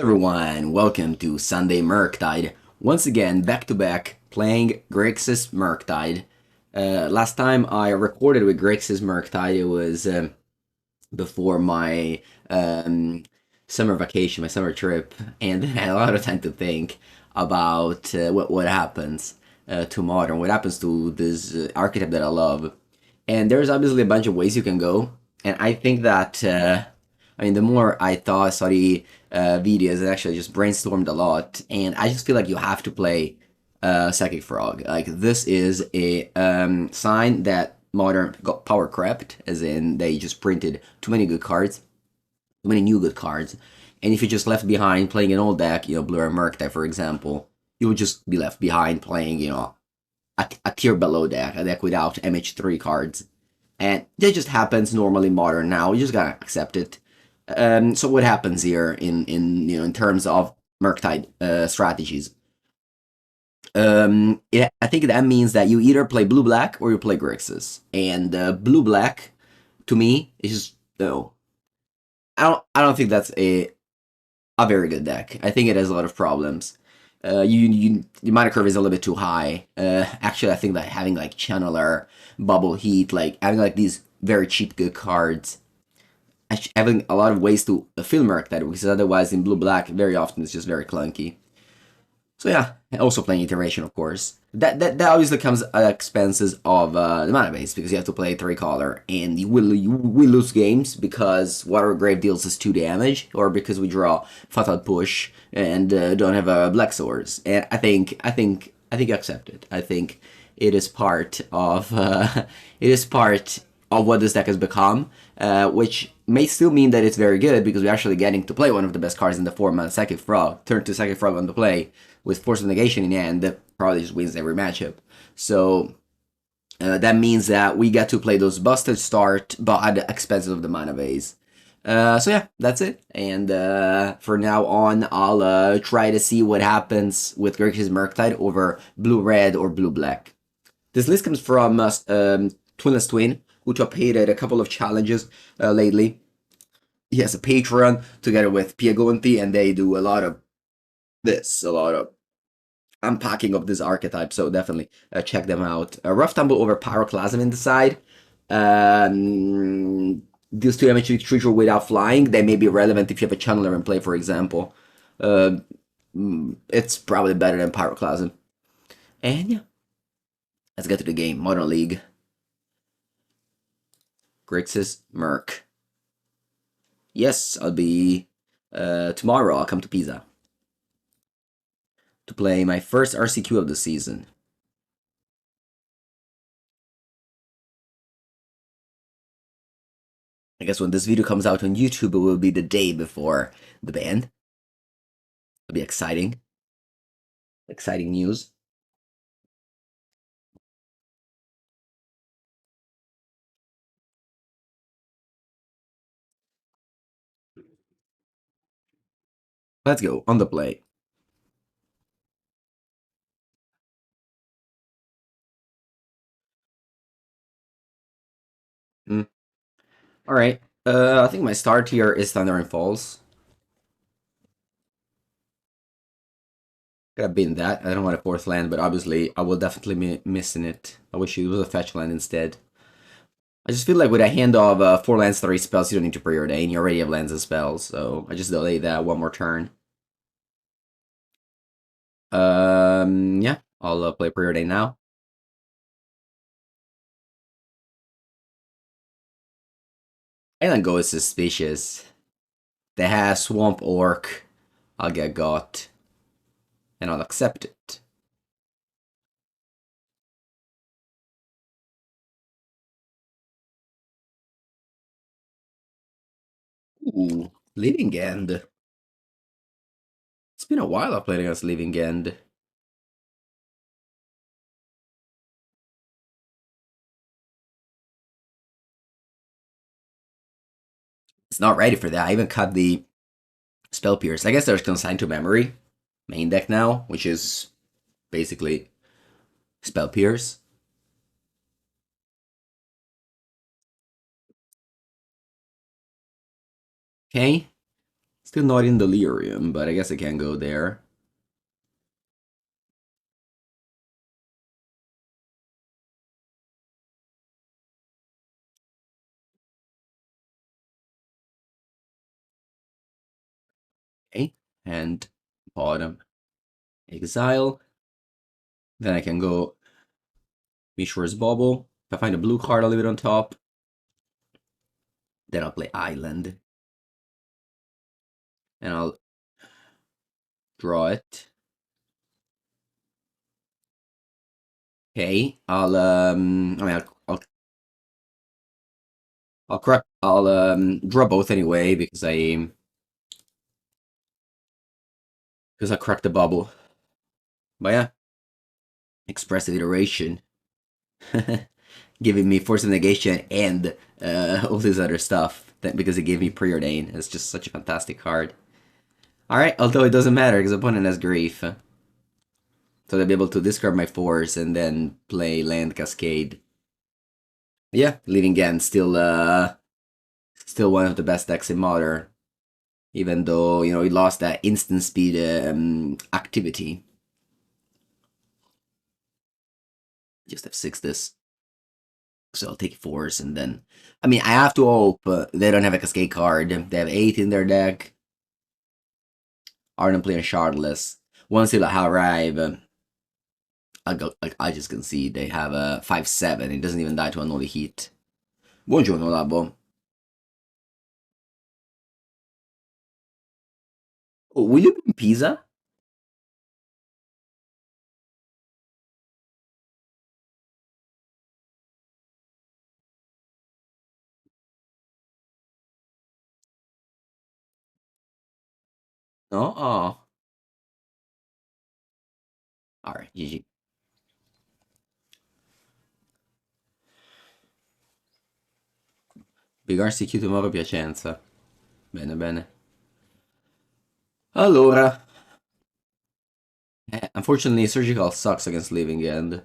Everyone, welcome to Sunday Murktide. Once again, back to back, playing Grixis Murktide. Last time I recorded with Grixis Murktide, it was before my summer vacation, my summer trip, and I had a lot of time to think about what happens to Modern, what happens to this archetype that I love. And there's obviously a bunch of ways you can go, and I think that the more I thought, study videos, and actually just brainstormed a lot, and I just feel like you have to play Psychic Frog. Like this is a sign that Modern got power crept, as in they just printed too many good cards, too many new good cards, and if you just left behind playing an old deck, Blue or Murktide, for example, you would just be left behind playing, a tier below deck, a deck without MH3 cards. And that just happens normally Modern now. You just gotta accept it. So what happens here in terms of Murktide strategies? I think that means that you either play blue black or you play Grixis. And blue black, to me, is just no. I don't think that's a very good deck. I think it has a lot of problems. The mana curve is a little bit too high. Actually, I think that having like Channeler, Bubble Heat, like having like these very cheap good cards, having a lot of ways to fill Murktide, because otherwise in blue black very often it's just very clunky. So yeah, also playing Iteration, of course. That obviously comes at expenses of the mana base, because you have to play 3-color, and you will lose games because Watery Grave deals us 2 damage, or because we draw Fatal Push and don't have Black Swords. And I think you accept it. I think it is part of what this deck has become, which may still mean that it's very good, because we're actually getting to play one of the best cards in the format, Psychic Frog. Turn to Psychic Frog on the play with Force of Negation in hand, that probably just wins every matchup. So that means that we get to play those busted start, but at the expense of the mana base. So yeah, that's it. And for now on, I'll try to see what happens with Grixis Murktide over blue-red or blue-black. This list comes from Twinless Twin, who top hated a couple of challenges lately. He has a Patreon together with Piagonti, and they do a lot of unpacking of this archetype, so definitely check them out. Rough Tumble over Pyroclasm in the side. Deals 2 damage to each creature without flying. They may be relevant if you have a Channeler in play, for example. It's probably better than Pyroclasm. And yeah, let's get to the game. Modern League. Grixis Merc. Yes, I'll be tomorrow. I'll come to Pisa to play my first RCQ of the season. I guess when this video comes out on YouTube, it will be the day before the ban. It'll be exciting. Exciting news. Let's go, on the play. Alright, I think my start here is Thundering Falls. Could have been that. I don't want a 4th land, but obviously I will definitely be missing it. I wish it was a fetch land instead. I just feel like with a hand of 4 lands, 3 spells, you don't need to preordain. You already have lands and spells, so I just delay that one more turn. Yeah, I'll play Preordain now. And then go is suspicious. They have Swamp Orc. I'll get got. And I'll accept it. Ooh, Living End. It's been a while I played against Living End. It's not ready for that. I even cut the Spell Pierce. I guess there's Consign to Memory main deck now, which is basically Spell Pierce. Okay. Still not in Delirium, but I guess I can go there. Okay, and bottom exile. Then I can go Mishra's Bauble. If I find a blue card, I'll leave it on top. Then I'll play Island. And I'll draw it. Okay, I mean, I'll draw both anyway because I cracked the bubble. But yeah, Expressive Iteration. Giving me Force of Negation and all this other stuff because it gave me Preordain. It's just such a fantastic card. Alright, although it doesn't matter because opponent has Grief. So they'll be able to discard my Force and then play Land Cascade. Yeah, Living End still one of the best decks in Modern. Even though, you know, it lost that instant speed activity. Just F6 this. So I'll take Force and then... I mean, I have to hope they don't have a Cascade card. They have 8 in their deck. Arden playing Shardless. Once they'll arrive, I just can see they have a 5-7. It doesn't even die to Unholy Heat. Buongiorno, Labo. Oh, will you be in Pisa? No? Oh. Alright, GG. Piegarsi chiude nuova Piacenza. Bene, bene. Allora. Unfortunately, Surgical sucks against Living End.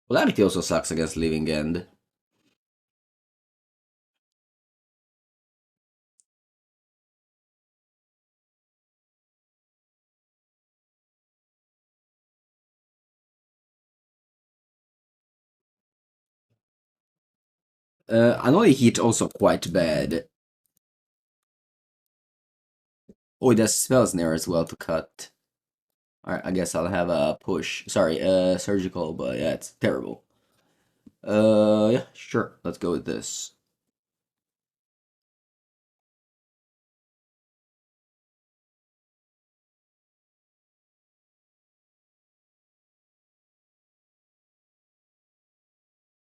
Polarity also sucks against Living End. Unholy Heat also quite bad. Oh, it has Spell Snare as well to cut. Alright, I guess I'll have a push. Sorry, Surgical, but yeah, it's terrible. Yeah, sure. Let's go with this.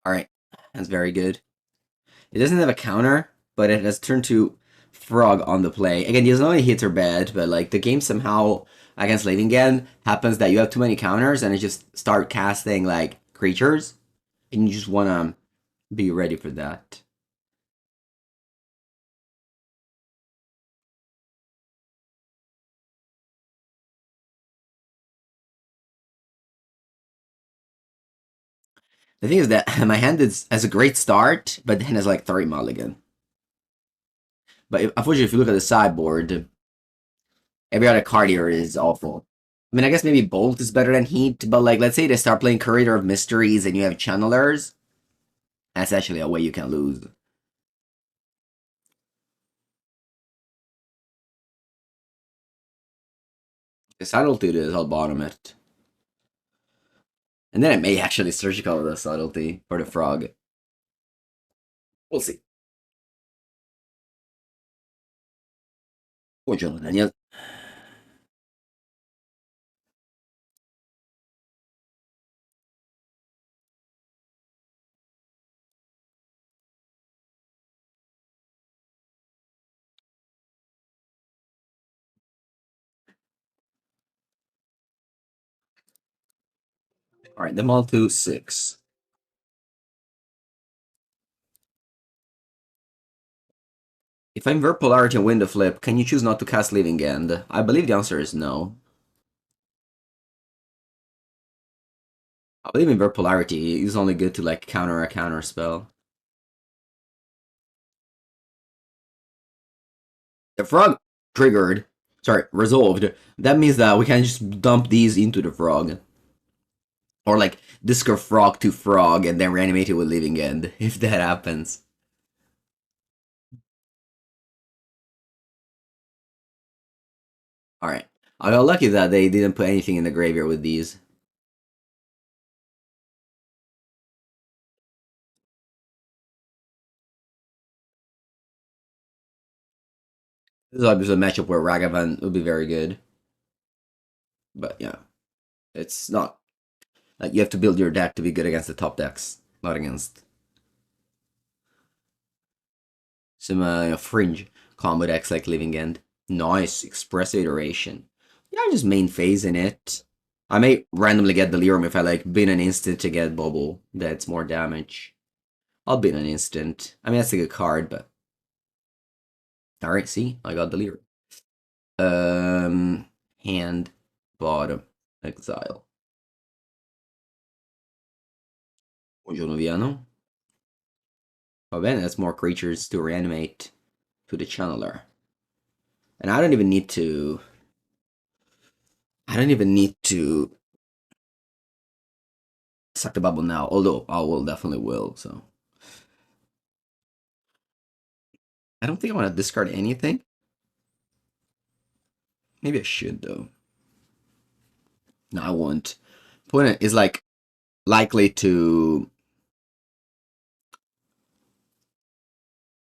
Alright, that's very good. It doesn't have a counter, but it has turned to Frog on the play. Again, these only hits are bad, but like the game somehow against Living End happens that you have too many counters and it just start casting like creatures, and you just wanna be ready for that. The thing is that my hand has a great start, but then has like 3 mulligan. But unfortunately, if you look at the sideboard, every other card here is awful. I mean, I guess maybe Bolt is better than Heat, but like, let's say they start playing Curator of Mysteries and you have Channelers, that's actually a way you can lose. The subtlety is, I'll bottom it. And then it may actually surgical the subtlety for the frog. We'll see. Buongiorno, Daniel. Alright, them all to 6. If I invert polarity and win the flip, can you choose not to cast Living End? I believe the answer is no. I believe invert polarity is only good to like counter a counter spell. The frog triggered. Sorry, resolved. That means that we can just dump these into the frog. Or like discard frog to frog and then reanimate it with living end, if that happens. Alright. I got lucky that they didn't put anything in the graveyard with these. This is obviously a matchup where Ragavan would be very good. But yeah. It's not. Like, you have to build your deck to be good against the top decks, not against some fringe combo decks like Living End. Nice, Expressive Iteration. Yeah, I just main phase in it. I may randomly get Delirium if I like bin an instant to get Bauble. That's more damage. I'll bin an instant. I mean, that's a good card, but... Alright, see? I got Delirium. Hand, bottom, exile. Buongiorno Viano. Va bene, that's more creatures to reanimate to the channeler. And I don't even need to... suck the bubble now, although I will definitely will, so... I don't think I want to discard anything. Maybe I should, though. No, I won't. Opponent is, like, likely to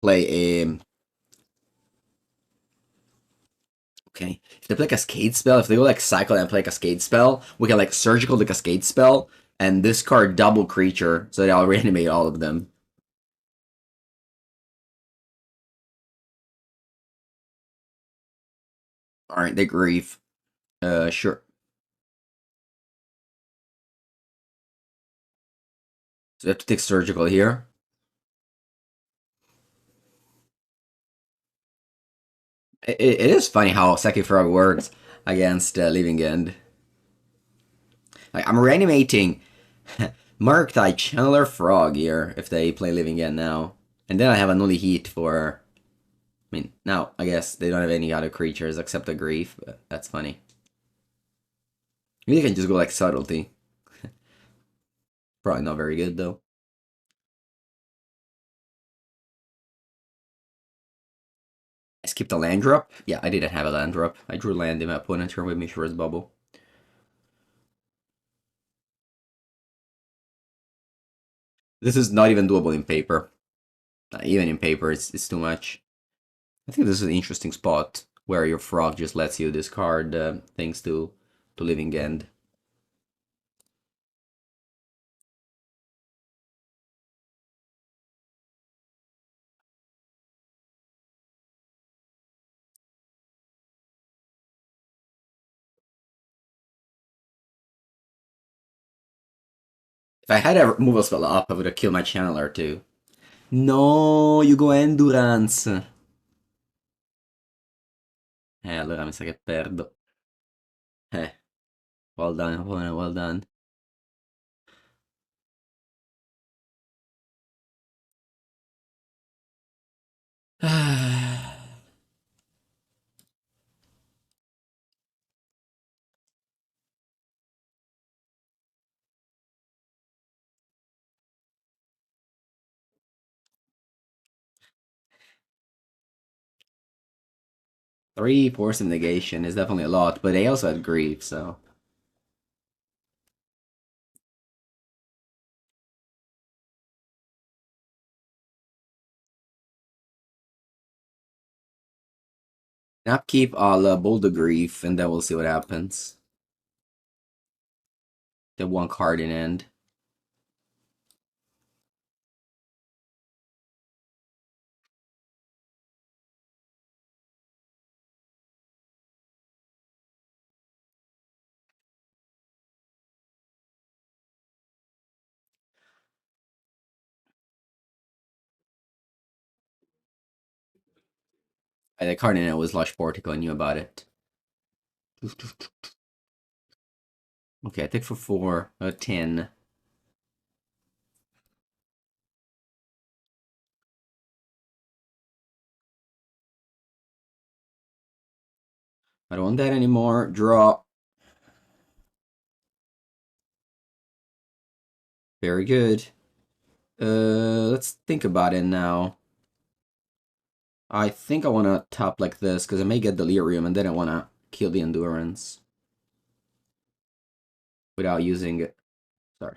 play a... Okay. If they play Cascade Spell, if they go, like, Cycle and play Cascade Spell, we can, like, Surgical the Cascade Spell and discard double creature so that I'll reanimate all of them. Alright, they grieve. Sure. So we have to take Surgical here. It is funny how Second Frog works against Living End. Like, I'm reanimating Murktide Channeler Frog here if they play Living End now. And then I have Unholy Heat for... I mean, now, I guess they don't have any other creatures except a Grief, but that's funny. Maybe they can just go like Subtlety. Probably not very good, though. I skipped a land drop? Yeah, I didn't have a land drop. I drew land in my opponent's turn with Mishra's Bubble. This is not even doable in paper. Even in paper, it's too much. I think this is an interesting spot where your frog just lets you discard things to Living End. If I had a removal spell up, I would have killed my channeler too. No, you go Endurance. Allora mi sa che perdo. Eh, well done, well done. Three Force of Negation is definitely a lot, but they also had Grief, so... Upkeep, I'll Bowl the Grief, and then we'll see what happens. The one card in end. The card in end was Lush Portico, I knew about it. Okay, I take for 4, 10. I don't want that anymore. Draw. Very good. Let's think about it now. I think I want to top like this, because I may get Delirium, and then I want to kill the Endurance. Without using it. Sorry.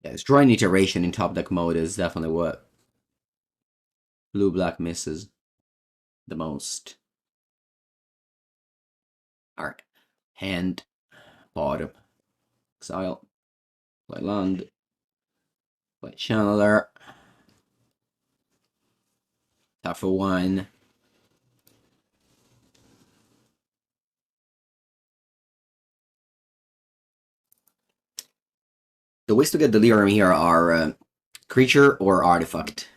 Yeah, this drawing iteration in top deck mode is definitely what blue-black misses the most. Alright. Hand. Bottom. Exile. Play land. Play Channeler. Tap for 1. The ways to get Delirium here are creature or artifact.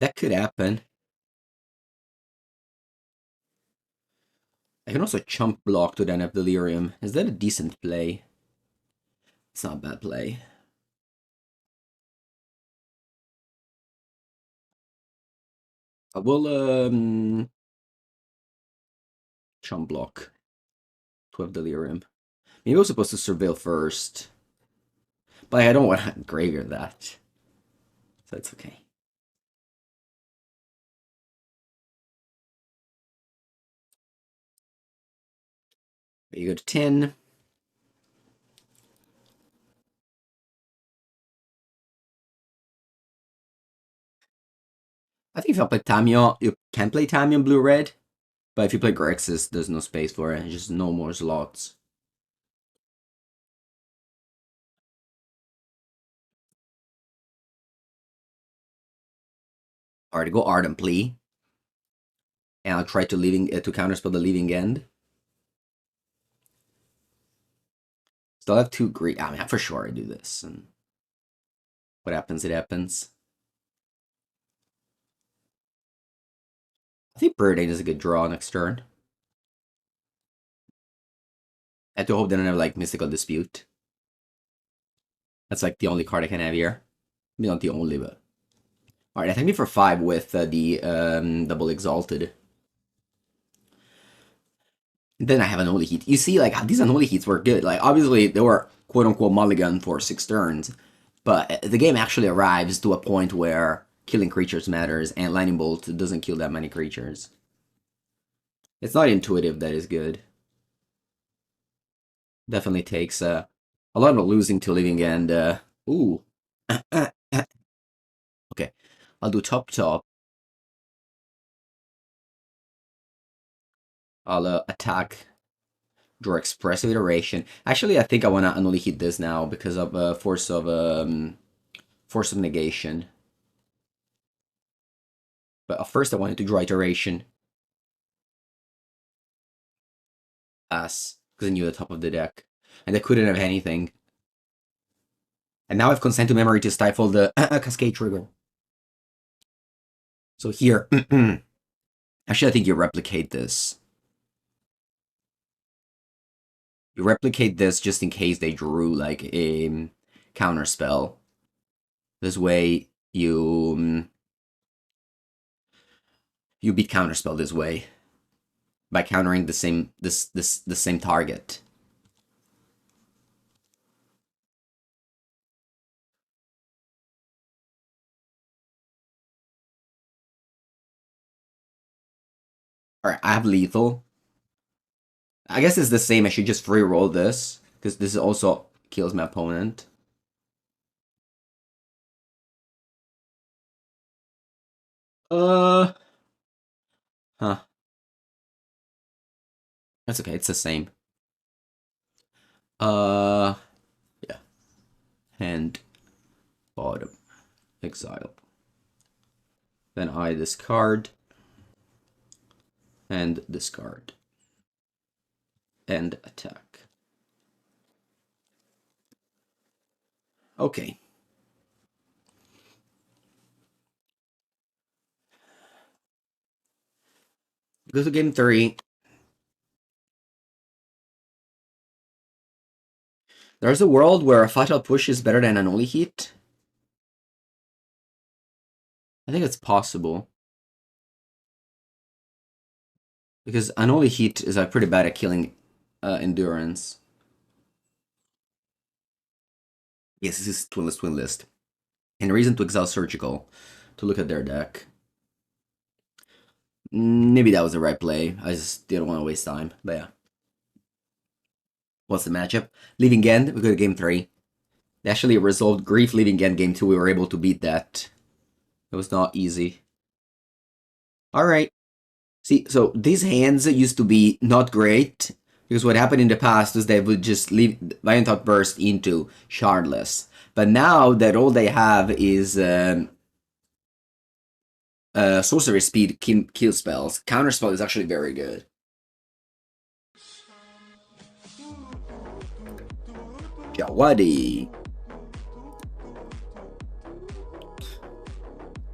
That could happen. I can also chump block to then have Delirium. Is that a decent play? It's not a bad play. I will chump block to have Delirium. Maybe I was supposed to surveil first. But I don't want to graveyard that. So it's okay. You go to 10. I think if I play Tamiyo, you can play Tamiyo blue-red. But if you play Grixis, there's no space for it. Just no more slots. Alright, go Ardent Plea. And I'll try to counterspell the Leaving End. Still have 2 green. I mean, for sure I do this. And what happens, it happens. I think Preordain is a good draw next turn. I have to hope they don't have, like, Mystical Dispute. That's, like, the only card I can have here. Maybe not the only, but... Alright, attack me for 5 with the Double Exalted. Then I have Unholy Heat. You see, like, these Unholy Heats were good. Like, obviously, they were quote-unquote mulligan for 6 turns. But the game actually arrives to a point where killing creatures matters, and Lightning Bolt doesn't kill that many creatures. It's not intuitive, that is good. Definitely takes a lot of losing to Living End. Ooh. Okay, I'll do top. I'll attack, draw Expressive Iteration. Actually, I think I want to Unholy Heat this now because of Force of Negation. But first I wanted to draw Iteration. Pass, because I knew the top of the deck. And I couldn't have anything. And now I've Consign to Memory to stifle the Cascade trigger. So here, actually I think you replicate this. You replicate this just in case they drew like a counterspell. This way you beat counterspell this way by countering the same target. Alright, I have lethal. I guess it's the same. I should just free roll this because this also kills my opponent. Huh. That's okay, it's the same. Yeah. Hand, bottom, exile. Then I discard, and discard, and attack. Okay. Go to game 3. There's a world where a Fatal Push is better than an Unholy Heat. I think it's possible. Because Unholy Heat is pretty bad at killing Endurance. Yes, this is Twinless Twin List. And reason to exile Surgical to look at their deck. Maybe that was the right play. I just didn't want to waste time. But yeah. What's the matchup? Leaving End, we go to game 3. They actually resolved Grief Leaving End game 2. We were able to beat that. It was not easy. Alright. See, so these hands used to be not great. Because what happened in the past is they would just leave Violent Outburst into Shardless. But now that all they have is sorcery speed kill spells, Counterspell is actually very good. Jawadi.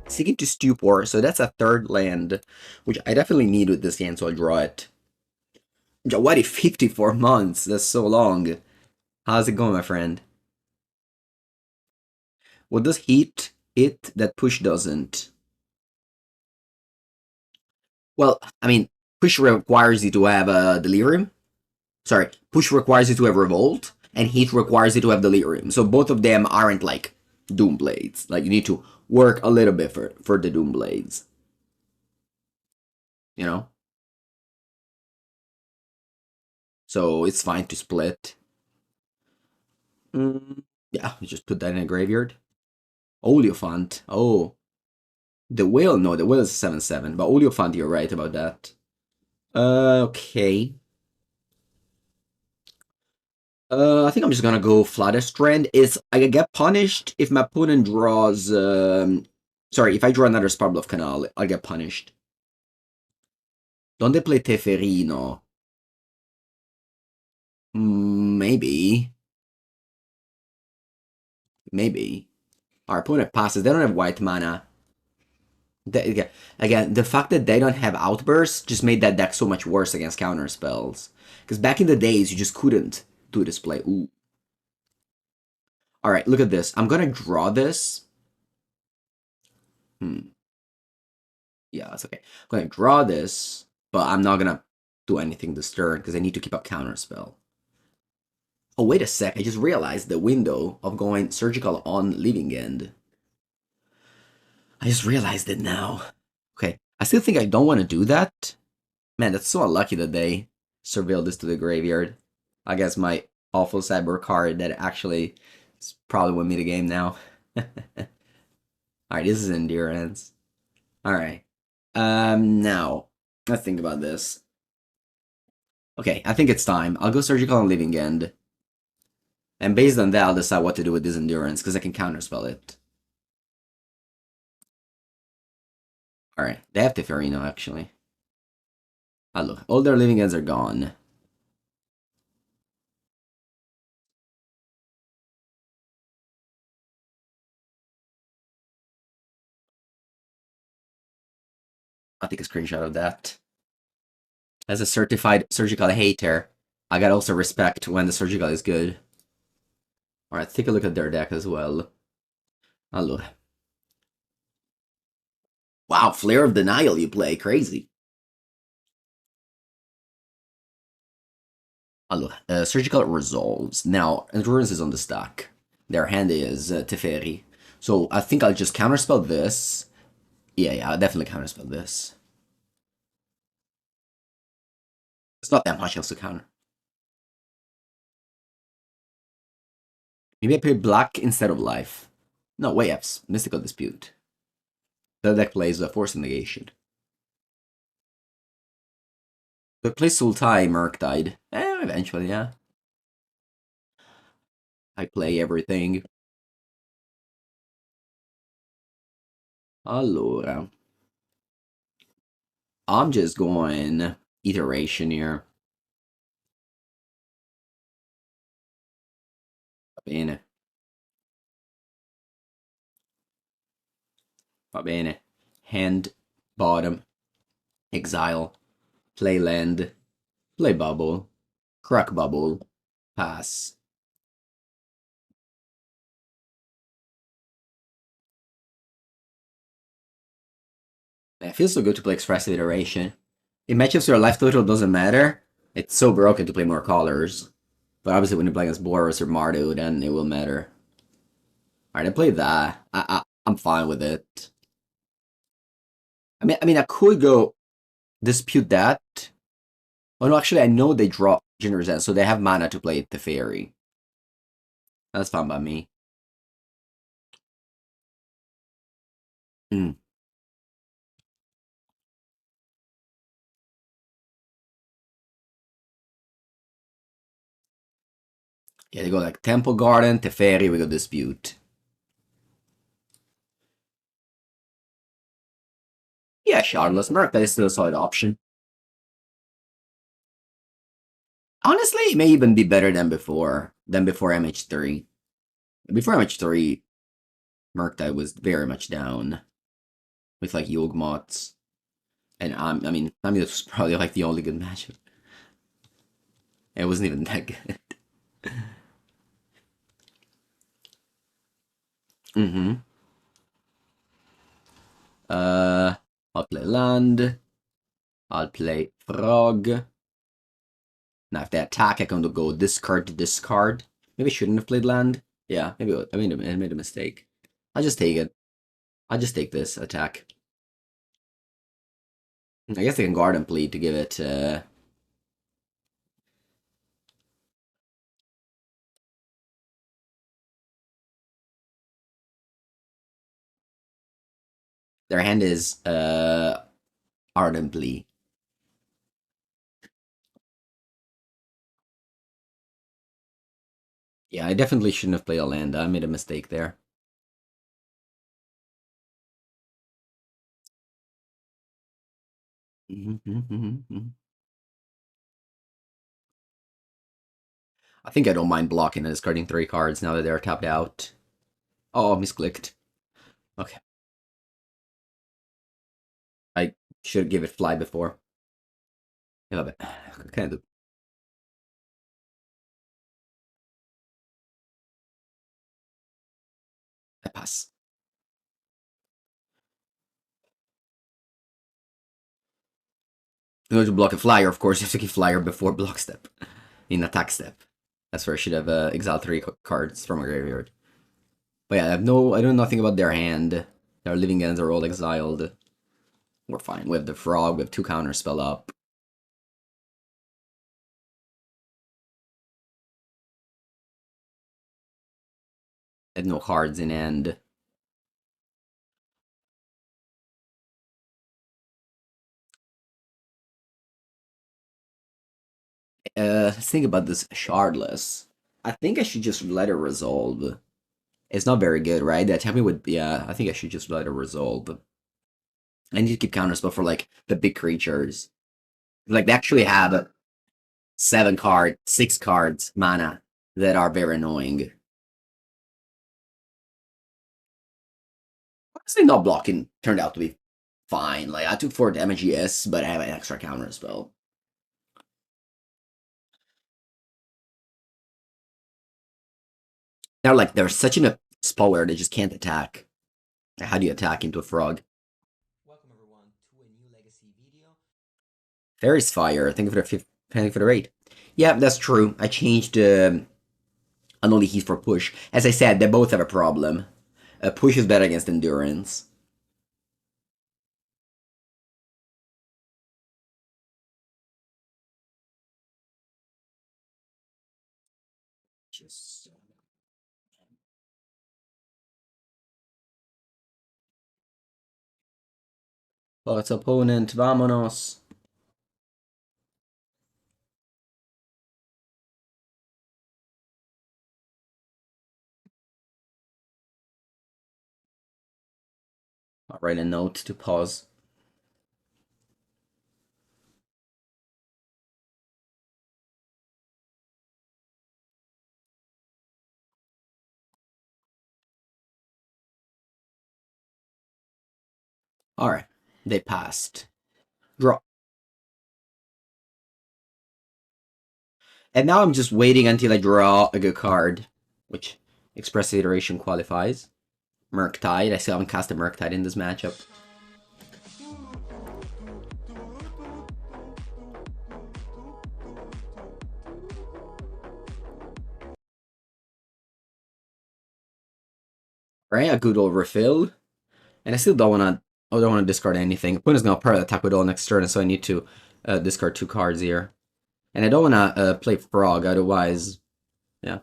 Seeking to Stupor, so that's a third land, which I definitely need with this hand, so I'll draw it. Jawadi, 54 months, that's so long. How's it going, my friend? What does Heat it that Push doesn't? Well, I mean, Push requires you to have a Delirium. Sorry, Push requires you to have Revolt, and Heat requires you to have Delirium. So both of them aren't like Doom Blades. Like, you need to work a little bit for the Doom Blades. You know? So it's fine to split. Yeah, you just put that in a graveyard. Oliphant. Oh. The Whale, no, the Whale is 7/7, but Oliphant, you're right about that. Okay. I think I'm just gonna go Flooded Strand. I get punished if my opponent draws. Sorry, if I draw another Spirebluff Canal, I'll get punished. Don't they play Teferino? Maybe. Maybe. Our opponent passes. They don't have white mana. Again, the fact that they don't have Outbursts just made that deck so much worse against counter spells. Because back in the days, you just couldn't do this play. Ooh. Alright, look at this. I'm gonna draw this. Yeah, that's okay. I'm gonna draw this, but I'm not gonna do anything this turn because I need to keep up counterspell. Oh, wait a sec. I just realized the window of going surgical on Living End. I just realized it now. Okay, I still think I don't want to do that. Man, that's so unlucky that they surveilled this to the graveyard. I guess my awful cyber card that actually is probably win me the game now. Alright, this is Endurance. Alright. Now, let's think about this. Okay, I think it's time. I'll go Surgical on Living End. And based on that, I'll decide what to do with this Endurance, because I can counterspell it. Alright, they have Teferino, actually. Ah, look, all their Living Ends are gone. I'll take a screenshot of that. As a certified surgical hater, I gotta also respect when the surgical is good. Alright, take a look at their deck as well. Ah, look. Wow, Flare of Denial you play, crazy. Ah, look, surgical resolves. Now, Endurance is on the stack. Their hand is Teferi. So I think I'll just counterspell this. Yeah, I'll definitely counterspell this. It's not that much else to counter. Maybe I play black instead of life. No, wait, I have Mystical Dispute. The deck plays a Force of Negation. But play Sultai Murktide. Eventually, yeah. I play everything. Allora. I'm just going iteration here. Va bene. Va bene. Hand, bottom, exile, play land, play bubble, crack bubble, pass. It feels so good to play Expressive Iteration. In matchups where life total doesn't matter, it's so broken to play more colors. But obviously when you play against Boros or Mardu, then it will matter. Alright, I played that. I'm fine with it. I mean, I could go dispute that. Oh no, actually, I know they draw Generous End, so they have mana to play the Fairy. That's fine by me. Hmm. Yeah, they go like Temple Garden, Teferi, we go Dispute. Yeah, Shardless Merc, that is still a solid option. Honestly, it may even be better than before MH3. Before MH3, Murktide was very much down with like Yogmoths. And I mean, this was probably like the only good matchup. It wasn't even that good. Mm-hmm. I'll play land. I'll play frog. Now if they attack, I can go discard to discard. Maybe I shouldn't have played land. Yeah, maybe I made a mistake. I'll just take it. I'll just take this attack. I guess I can guard and plead to give it their hand is Ardent Plea. Yeah, I definitely shouldn't have played a land. I made a mistake there. I think I don't mind blocking and discarding 3 cards now that they're tapped out. Oh, misclicked. Okay. I should give it fly before. I love it. Kind of. I pass. In order to block a flyer, of course, you have to keep flyer before block step. In attack step. That's where I should have exiled 3 cards from a graveyard. But yeah, I know nothing about their hand. Their living ends are all exiled. We're fine. We have the frog, we have 2 counterspell up. And no cards in end. Let's think about this shardless. I think I should just let it resolve. It's not very good, right? That tell me what. Yeah, I think I should just let it resolve. I need to keep counterspell for like the big creatures. Like they actually have 6 cards mana that are very annoying. Honestly, not blocking turned out to be fine. Like I took 4 damage, yes, but I have an extra counterspell. They're like they're such in a spell where they just can't attack. How do you attack into a frog? Welcome everyone to a new Legacy video. Fairy's Fire. Thank you for the raid. Yeah, that's true. I changed Unholy Heat for Push. As I said, they both have a problem. Push is better against Endurance. Just... But opponent, vámonos. I'll write a note to pause. Alright, they passed. Draw. And now I'm just waiting until I draw a good card, which Expressive Iteration qualifies. Murktide. I still haven't cast a Murktide in this matchup. Right, a good old refill. And I still don't wanna discard anything. Opponent's gonna probably attack with all next turn, so I need to discard 2 cards here. And I don't wanna play Frog, otherwise, yeah.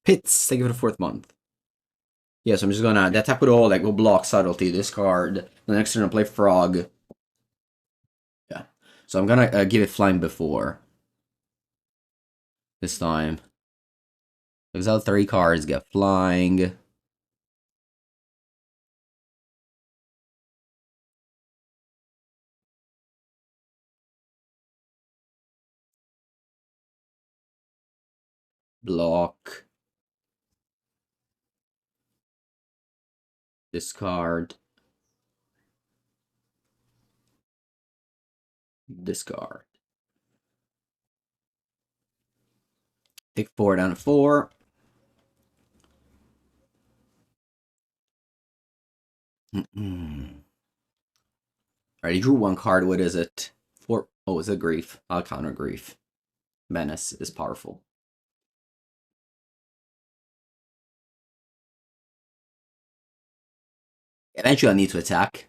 Pits, thank you for the 4th month. Yeah, so I'm just gonna attack with all, like, go block, subtlety, discard. The next turn I'll play Frog. Yeah. So I'm gonna give it flying before. This time. Exile 3 cards, get flying. Block. Discard. Discard. Take 4 down to 4. Alright, he drew 1 card. What is it? 4. Oh, it's a Grief. I'll counter Grief. Menace is powerful. Eventually I need to attack.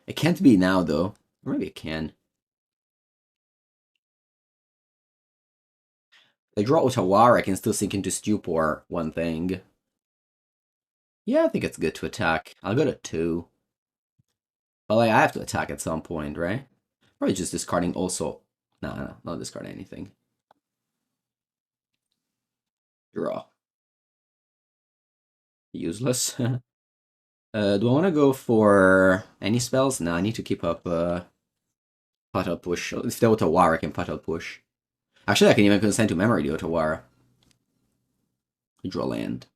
It can't be now, though. Or maybe it can. They draw Otawara, I can still sink into Stupor, one thing. Yeah, I think it's good to attack. I'll go to 2. But like, I have to attack at some point, right? Probably just discarding also. No, not discarding anything. Draw. Useless. Do I want to go for any spells? No, I need to keep up Puddle Push. If the Otawara, I can Puddle Push. Actually, I can even consent to memory the Otawara. Draw land.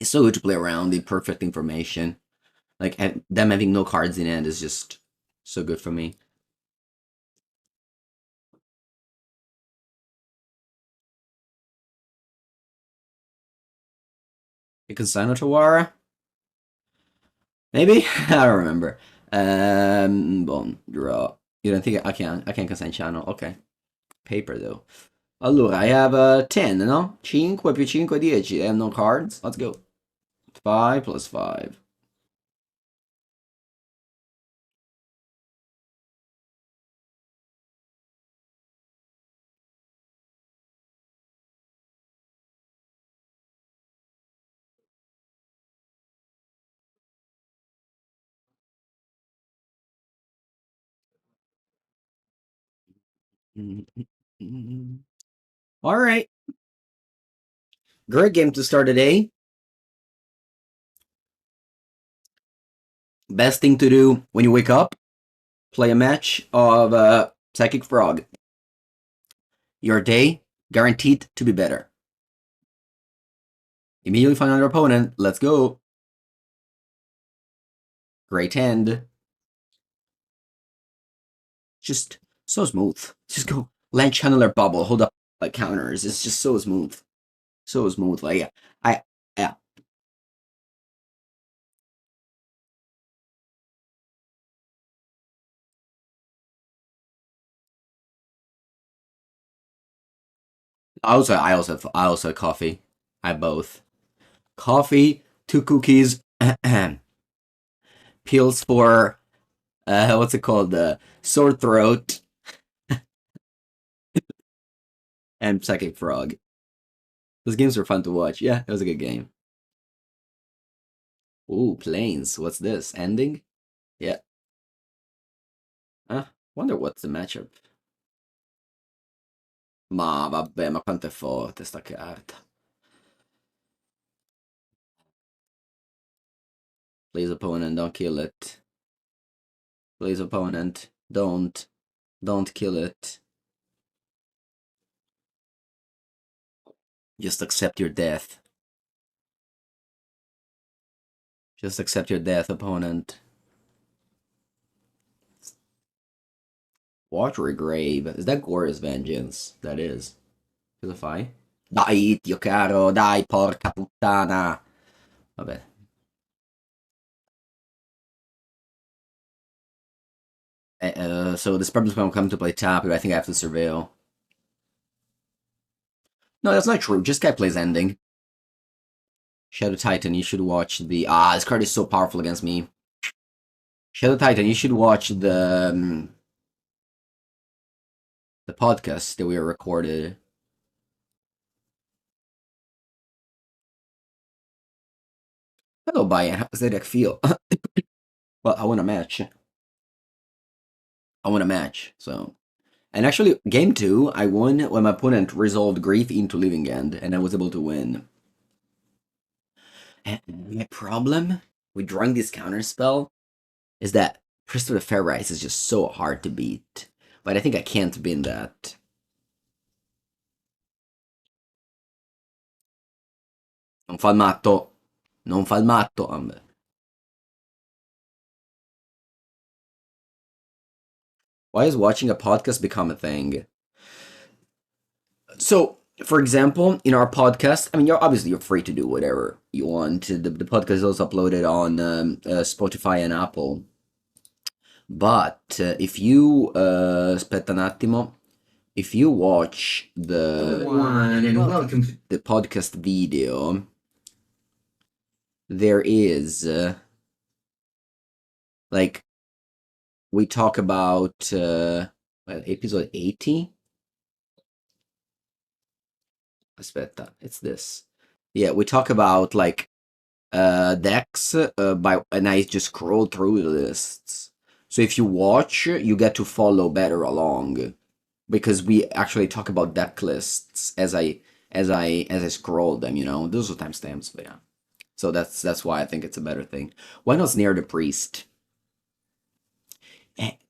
It's so good to play around the perfect information. Like, them having no cards in hand is just so good for me. You Consign Otawara? Maybe? I don't remember. Boom, draw. You don't think I can Consign Channel? Okay. Paper, though. Allora, I have 10, no? 5 più 5, 10. I have no cards. Let's go. 5 plus 5. All right. Great game to start today. Best thing to do when you wake up, play a match of Psychic Frog. Your day guaranteed to be better. Immediately find another opponent. Let's go. Great hand. Just so smooth. Just go land channeler bubble, hold up like counters. It's just so smooth. So smooth. Like yeah. I also have coffee. I have both. Coffee, 2 cookies, pills for what's it called? Sore throat, and Psychic Frog. Those games were fun to watch. Yeah, it was a good game. Ooh, planes. What's this? Ending? Yeah. Wonder what's the matchup. Ma vabbè, ma quanto è forte sta carta. Please opponent, don't kill it. Please opponent, don't kill it. Just accept your death. Just accept your death, opponent. Watery Grave. Is that Gore's Vengeance? That is. Cosa fai? Dai, Dio caro, dai, porca puttana. Vabbè. So the Spirebluff Canal will come to play tap, but I think I have to Surveil. No, that's not true. Just guy plays Ending. Shadow Titan, you should watch the... this card is so powerful against me. Shadow Titan, you should watch the podcast that we recorded. Hello, Bayan. How does that deck feel? Well, I want a match. So... And actually, game 2, I won when my opponent resolved Grief into Living End, and I was able to win. And my problem with drawing this counterspell is that Priest of the Fair Rise is just so hard to beat. But I think I can't bin that. Non fa il matto. Non fa il matto. Why is watching a podcast become a thing? So, for example, in our podcast, I mean, you're free to do whatever you want. The podcast is also uploaded on Spotify and Apple. But if you aspetta un attimo, if you watch the welcome to the podcast video, there is like we talk about episode 80. Aspetta, it's this. Yeah, we talk about like decks and I just scroll through the lists. So if you watch, you get to follow better along because we actually talk about deck lists as I scroll them. You know, those are timestamps, but yeah. So that's why I think it's a better thing. Why not near the priest?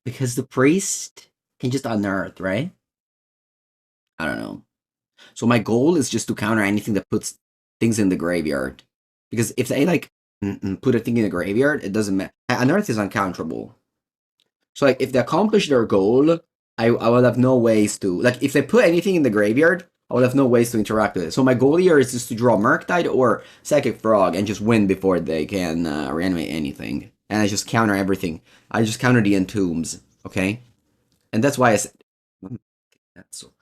Because the priest can just unearth, right? I don't know. So my goal is just to counter anything that puts things in the graveyard. Because if they like put a thing in the graveyard, it doesn't matter. Unearth is uncounterable. So like if they accomplish their goal, I will have no ways to like if they put anything in the graveyard, I will have no ways to interact with it. So my goal here is just to draw Murktide or Psychic Frog and just win before they can reanimate anything. And I just counter everything. I just counter the Entombs, okay? And that's why I said that's so.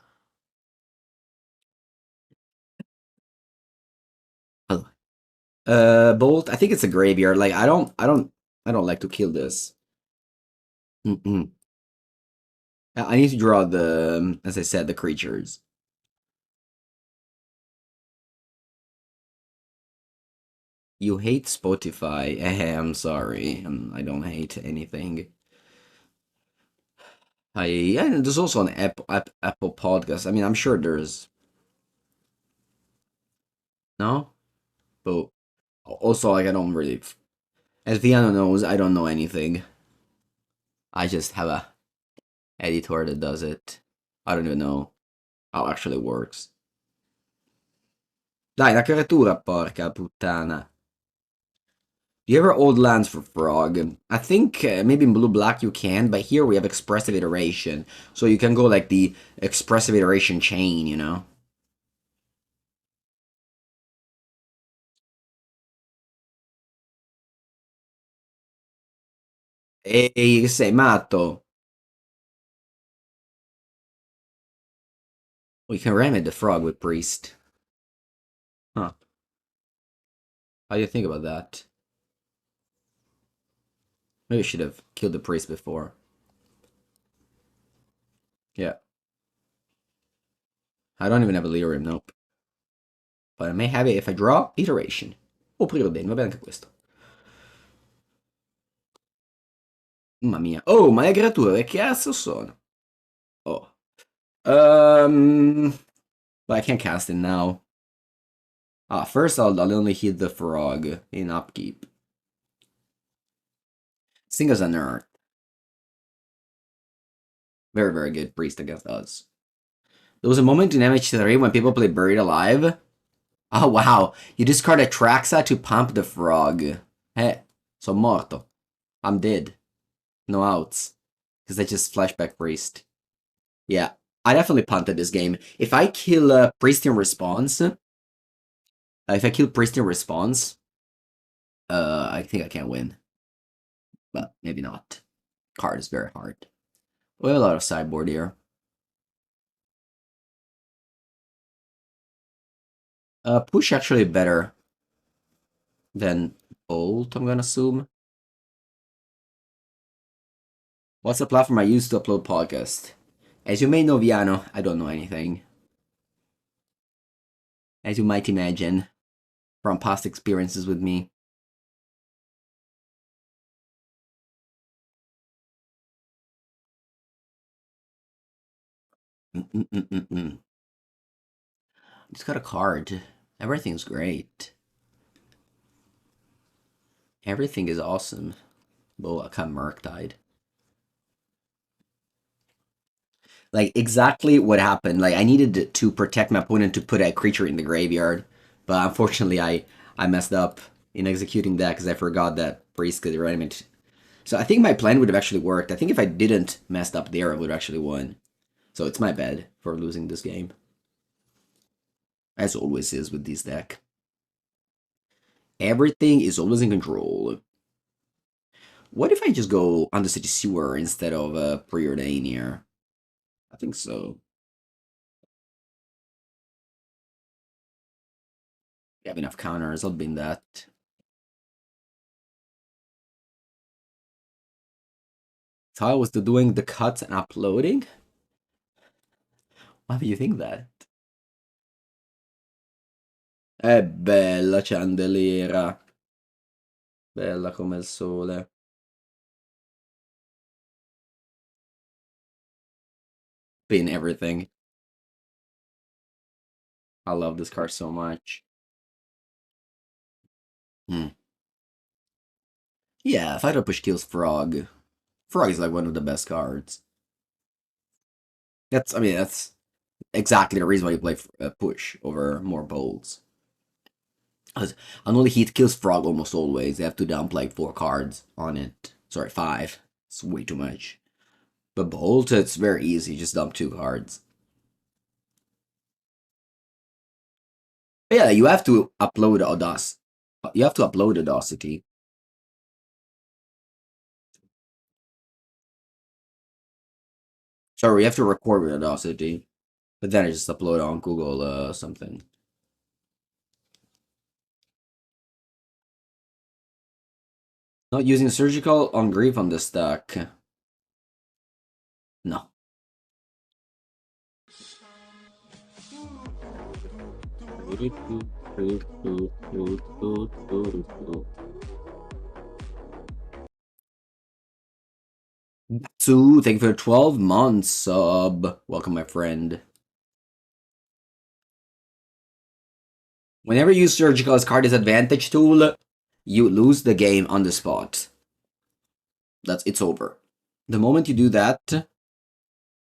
Bolt. I think it's a graveyard. Like I don't like to kill this. Mm-mm. I need to draw the, as I said, the creatures. You hate Spotify. I'm sorry. I don't hate anything. And there's also an Apple podcast. I mean, I'm sure there's no, but also like I don't really. As Viano knows, I don't know anything. I just have a editor that does it. I don't even know how it actually works. Dai, la creatura, porca puttana. Do you ever hold lands for Frog? I think maybe in Blue-Black you can, but here we have Expressive Iteration. So you can go like the Expressive Iteration chain, you know? Ehi, che sei matto? We can ram it the Frog with Priest. Huh. How do you think about that? Maybe I should have killed the Priest before. Yeah. I don't even have a Lyrium, nope. But I may have it if I draw Iteration. O Preordain, va bene anche questo. Mamma mia. Oh, ma le creature che cazzo sono? Oh. But I can't cast it now. First I'll only hit the Frog in upkeep. Sing as an Earth. Very, very good Priest against us. There was a moment in MH3 when people played Buried Alive. Oh, wow. You discard a Traxa to pump the Frog. Hey, so morto. I'm dead. No outs. Because I just flashback Priest. Yeah, I definitely punted this game. If I kill Priest in response, I think I can win. But maybe not. Card is very hard. We have a lot of sideboard here. Push actually better than Bolt, I'm gonna assume. What's the platform I use to upload podcast? As you may know, Viano, I don't know anything. As you might imagine from past experiences with me. Just got a card. Everything's great. Everything is awesome. But I got Murktide. Like, exactly what happened. Like, I needed to protect my opponent to put a creature in the graveyard. But unfortunately, I messed up in executing that because I forgot that Priest could reanimate. So I think my plan would have actually worked. I think if I didn't messed up there, I would have actually won. So it's my bad for losing this game. As always is with this deck. Everything is always in control. What if I just go Undercity Sewer instead of Preordain here? I think so. We have enough counters, I'll bin that. So I was doing the cuts and uploading? Why do you think that? È bella candeliera. Bella come il sole. Bin everything. I love this card so much. Yeah, Fighter Push kills Frog. Frog is like one of the best cards. I mean, that's exactly the reason why you play Push over more Bolts. Unholy Heat kills Frog almost always. They have to dump like 4 cards on it. Sorry, 5. It's way too much. But Bolt, it's very easy. Just dump 2 cards. But yeah, you have to upload Audacity. You have to upload Audacity. Sorry, you have to record with Audacity. But then I just upload on Google something. Not using surgical on Grief on this deck. No. So, thank you for 12 months sub. Welcome, my friend. Whenever you use surgical as card disadvantage tool, you lose the game on the spot. It's over. The moment you do that,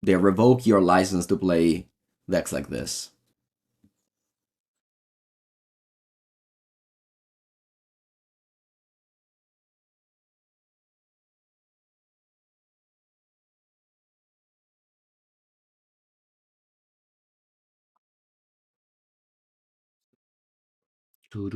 they revoke your license to play decks like this. Boom.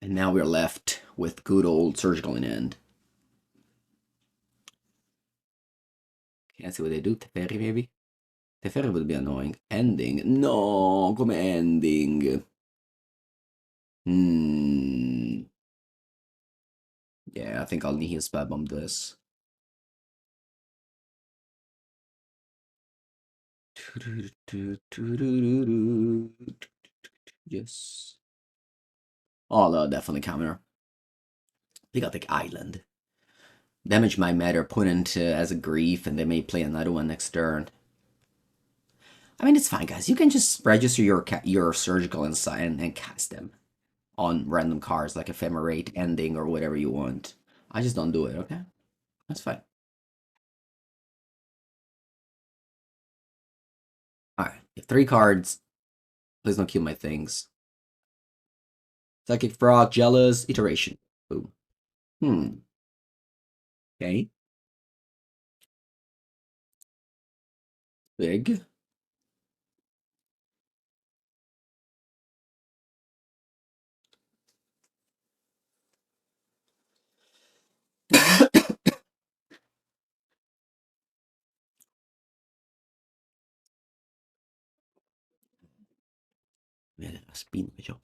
And now we're left with good old surgical in end. Can't see what they do. Teferi, maybe? Teferi would be annoying. Ending? No, come ending. Yeah, I think I'll Nihil Spellbomb this. Yes. Oh, no, definitely counter. They got the island. Damage my matter opponent as a grief, and they may play another one next turn. I mean, it's fine, guys. You can just register your surgical inside and cast them on random cards like Ephemerate, Ending, or whatever you want. I just don't do it, okay? That's fine. Alright, 3 cards. Please don't kill my things. Psychic Frog, Jealous, Iteration. Boom. Okay. Big. Speed Vigil.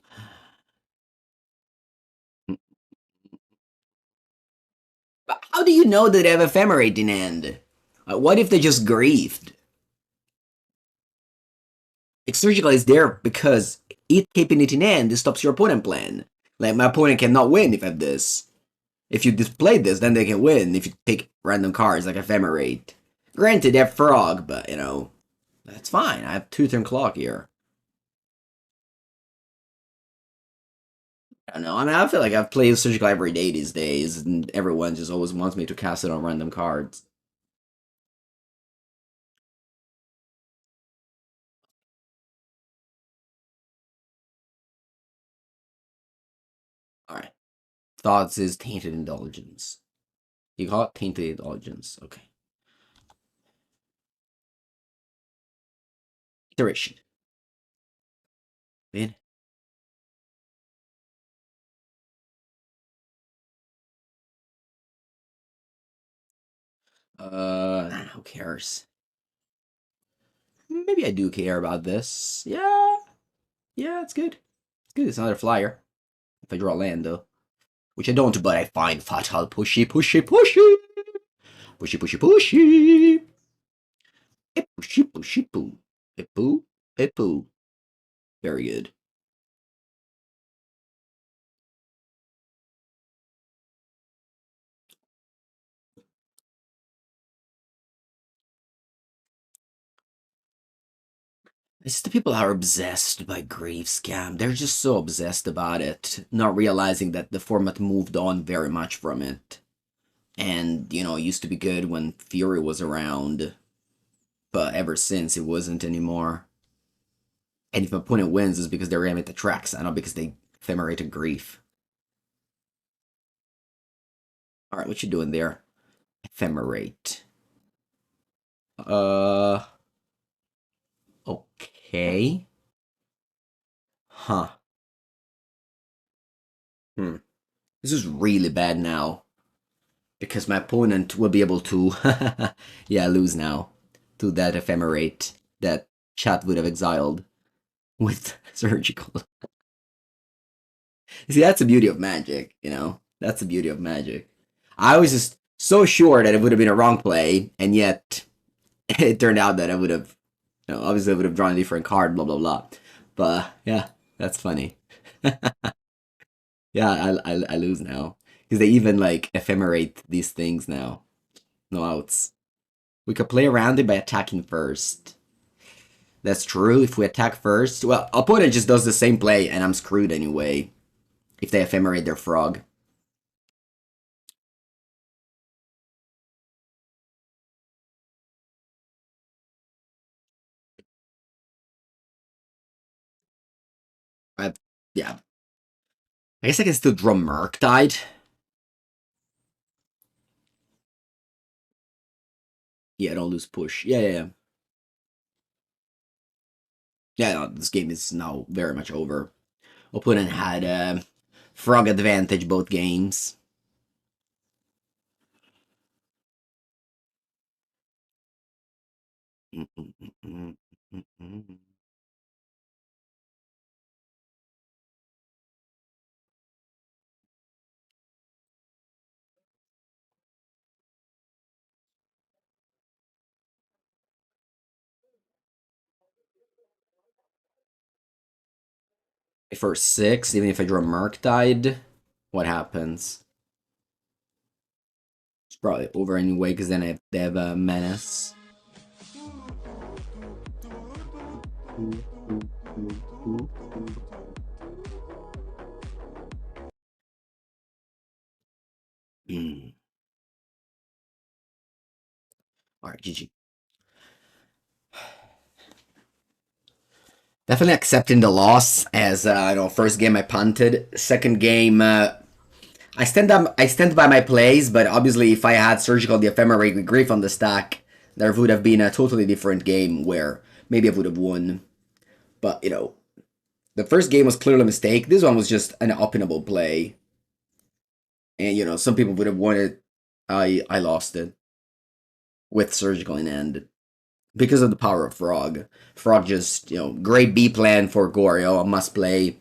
But how do you know that they have Ephemerate in hand? What if they just griefed? Surgical is there because it keeping it in hand stops your opponent plan. Like, my opponent cannot win if I have this. If you display this, then they can win if you pick random cards like Ephemerate. Granted, they have Frog, but, you know, that's fine. I have 2-turn clock here. I don't know. I mean, I feel like I've played Surgical every day these days, and everyone just always wants me to cast it on random cards. Alright. Thoughts is Tainted Indulgence. You call it Tainted Indulgence. Okay. Iteration. Man. Who cares? Maybe I do care about this. Yeah. Yeah, it's good. It's good. It's another flyer. If I draw land, though. Which I don't, but I find Fatal pushy, pushy, pushy. Pushy, pushy, pushy. Pushy, pushy, poo. Poo, poo. Very good. It's the people who are obsessed by Grave Scam. They're just so obsessed about it, not realizing that the format moved on very much from it. And, you know, it used to be good when Fury was around, but ever since it wasn't anymore. And if my opponent wins, it's because they reanimate the tracks, and not because they ephemerate grief. Alright, what you doing there? Ephemerate. Okay. Huh. This is really bad now. Because my opponent will be able to, yeah, lose now to that ephemerate that chat would have exiled with surgical. See, that's the beauty of magic, you know? That's the beauty of magic. I was just so sure that it would have been a wrong play, and yet it turned out that I would have, you know, obviously I would have drawn a different card, blah, blah, blah. But, yeah, that's funny. Yeah, I lose now. Because they even, like, ephemerate these things now. No outs. We could play around it by attacking first. That's true, if we attack first. Well, opponent just does the same play, and I'm screwed anyway. If they ephemerate their frog. Yeah. I guess I can still draw Murktide. Yeah, don't lose push. Yeah. Yeah, no, this game is now very much over. Opponent had frog advantage both games. For 6, even if I draw Murktide, what happens? It's probably over anyway, because then they have a Menace. Alright, GG. Definitely accepting the loss, as you know, first game I punted. Second game, I stand by my plays, but obviously if I had Surgical the Ephemerate with Grief on the stack, there would have been a totally different game where maybe I would have won. But, you know, the first game was clearly a mistake. This one was just an openable play. And, you know, some people would have won it. I lost it with Surgical in hand. because of the power of Frog. Frog just, great B plan for Goryo, a must play,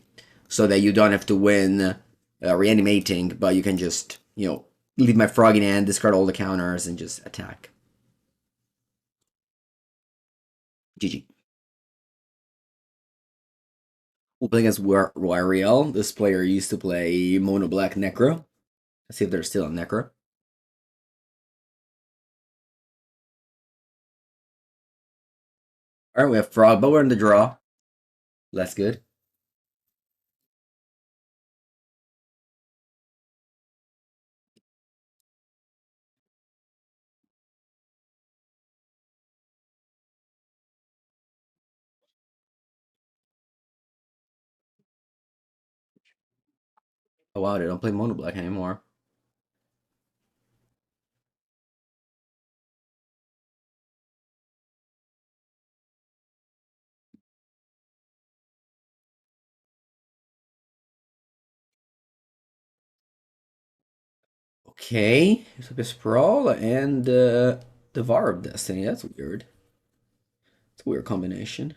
so that you don't have to win reanimating, but you can just, leave my Frog in hand, discard all the counters, and just attack. GG. We'll play against Wariel. This player used to play Mono Black Necro. Let's see if they're still on Necro. Alright, we have Frog, but we're in the draw. That's good. Oh wow, they don't play Mono Black anymore. Okay, a Sprawl and Devour of Destiny. That's weird. It's a weird combination.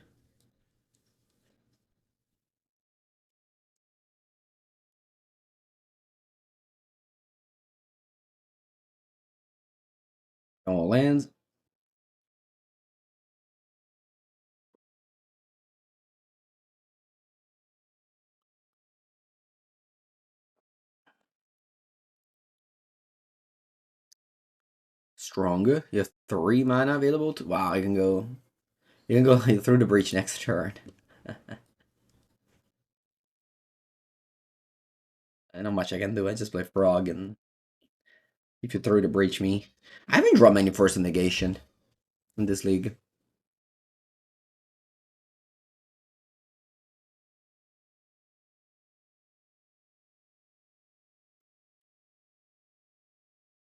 All lands. Stronger. You have 3 mana available. Wow, you can go. You can go through the breach next turn. I know much I can do. I just play Frog, and if you throw the breach me, I haven't drawn many Force of Negation in this league.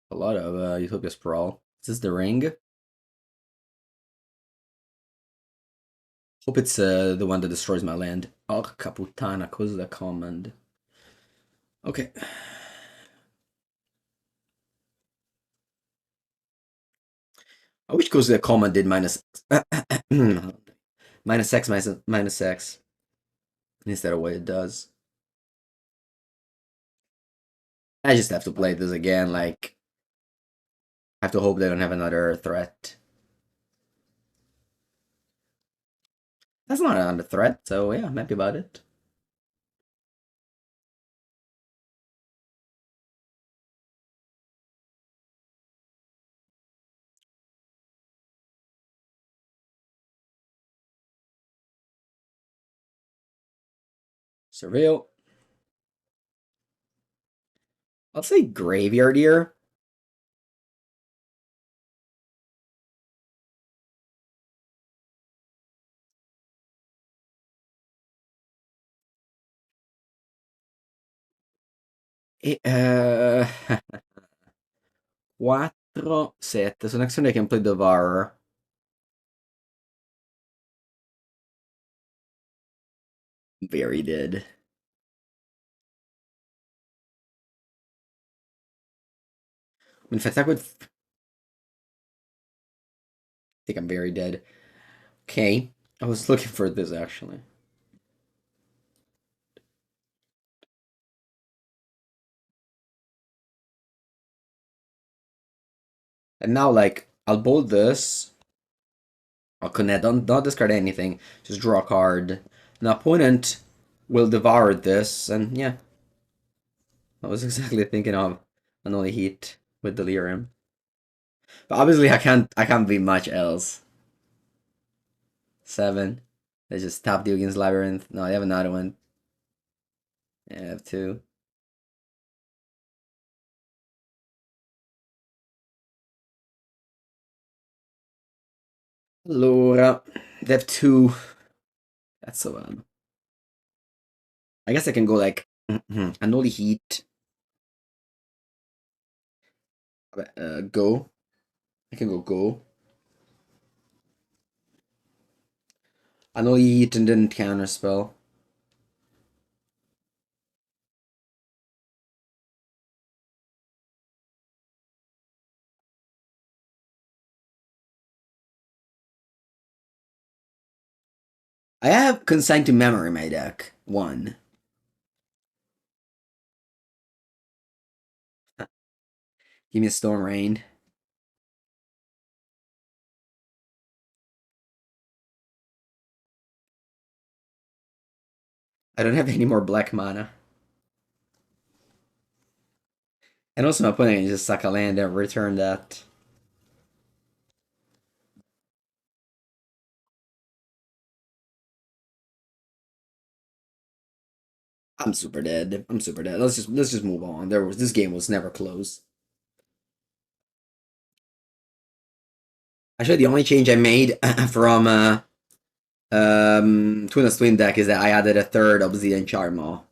A lot of Utopia Sprawl. Is this the ring? Hope it's the one that destroys my land. Oh, Caputana, cause the command. Okay. I wish cause the command did minus minus X minus X instead of what it does. I just have to play this again. Like, I have to hope they don't have another threat. That's not another threat, so yeah, I'm happy about it. Surveil. I'll say Graveyard here. E, 4, 7. Su un'azione che play Devourer. Very dead. In fact, I would think I'm very dead. Okay. I was looking for this actually. And now, like, I'll bold this. I'll connect. Don't discard anything. Just draw a card. An opponent will devour this, and yeah. I was exactly thinking of Unholy Heat with Delirium. But obviously I can't be much else. 7. They just tap Dugan's Labyrinth. No, I have another one. Yeah, I have 2. Allora, they have 2. That's so bad. I guess I can go like Unholy Heat. Go. I can go. Unholy Heat and then Counterspell. I have Consign to Memory in my deck. One. Give me a Storm Rain. I don't have any more black mana. And also my opponent can just suck a land and return that. I'm super dead. I'm super dead. Let's just move on. This game was never close. Actually, the only change I made from Twin deck is that I added a third Obsidian Charmaw.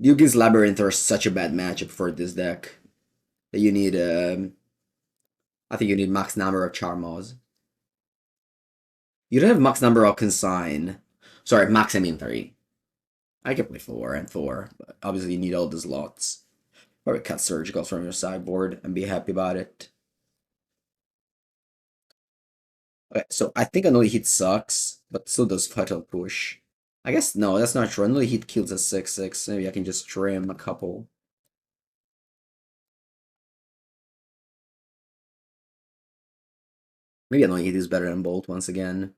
Yugi's Labyrinth are such a bad matchup for this deck that you need. I think you need max number of Charmaws. You don't have max number of Consign. Sorry, max I mean 3. I can play 4 and 4, but obviously you need all the slots. Probably cut Surgicals from your sideboard and be happy about it. Okay, so I think Unholy Heat sucks, but still does Fatal Push. I guess no, that's not true. Unholy Heat kills a 6/6. Maybe I can just trim a couple. Maybe Unholy Heat is better than Bolt once again.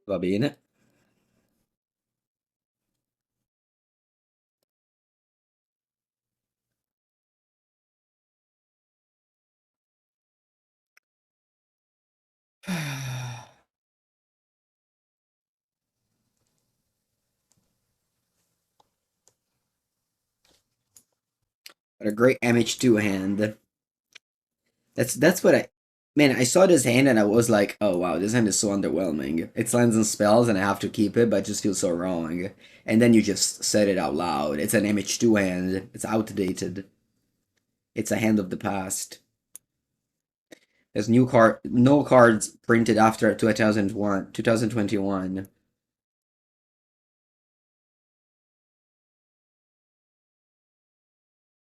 Va bene. What a great MH2 hand. That's what I man, I saw this hand and I was like, oh wow, this hand is so underwhelming. It's lands and spells and I have to keep it, but it just feels so wrong. And then you just said it out loud. It's an MH2 hand. It's outdated. It's a hand of the past. There's no cards printed after 2021.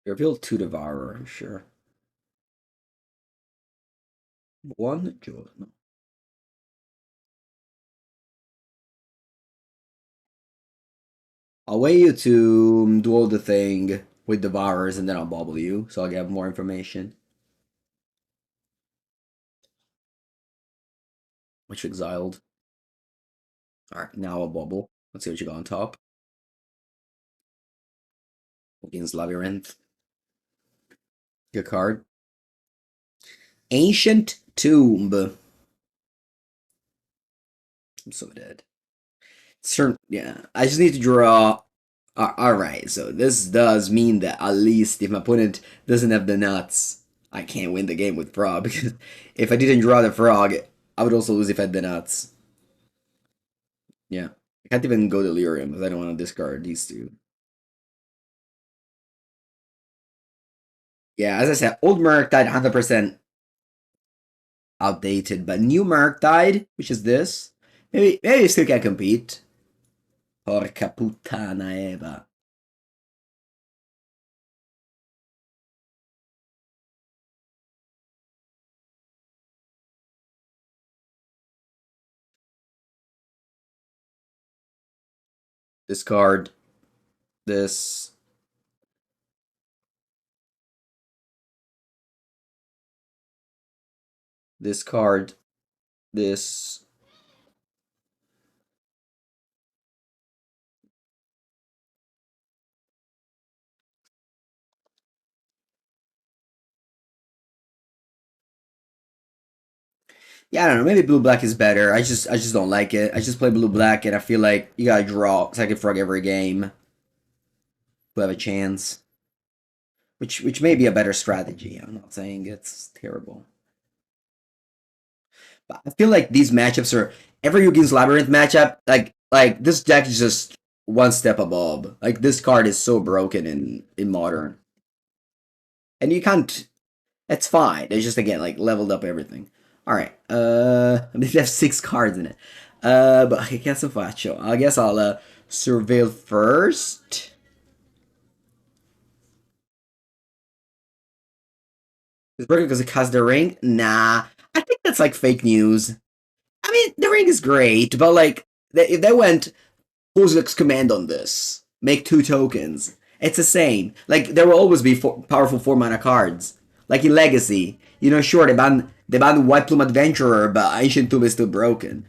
Reveal 2 Devourer, sure. 1 Jewel, no. I'll wait you to do all the thing with Devourers and then I'll bubble you, so I'll get more information. Which exiled. Alright, now I'll bubble. Let's see what you got on top. Against Labyrinth. Good card. Ancient Tomb. I'm so dead. Yeah, I just need to draw. Alright, so this does mean that at least if my opponent doesn't have the nuts, I can't win the game with Frog, because if I didn't draw the Frog, I would also lose if I had the nuts. Yeah. I can't even go Delirium because I don't want to discard these two. Yeah, as I said, old Murktide 100% outdated, but new Murktide, which is this, maybe you still can compete. Porca puttana Eva. Discard this. Discard this. Yeah, I don't know. Maybe blue black is better. I just don't like it. I just play blue black, and I feel like you gotta draw second frog every game to have a chance. Which may be a better strategy. I'm not saying it's terrible. But I feel like these matchups are every Yugin's Labyrinth matchup. Like this deck is just one step above. Like this card is so broken in modern, and you can't. It's fine. It's just again like leveled up everything. Alright, I mean, they have 6 cards in it. But I guess if I show, I guess I'll, surveil first. It's broken because it casts the ring? Nah. I think that's like fake news. I mean, the ring is great, but like, if they went Kozilek's command on this, make 2 tokens, it's the same. Like, there will always be powerful 4 mana cards. Like in Legacy, you know, sure, they banned White Plume Adventurer, but Ancient Tomb is still broken.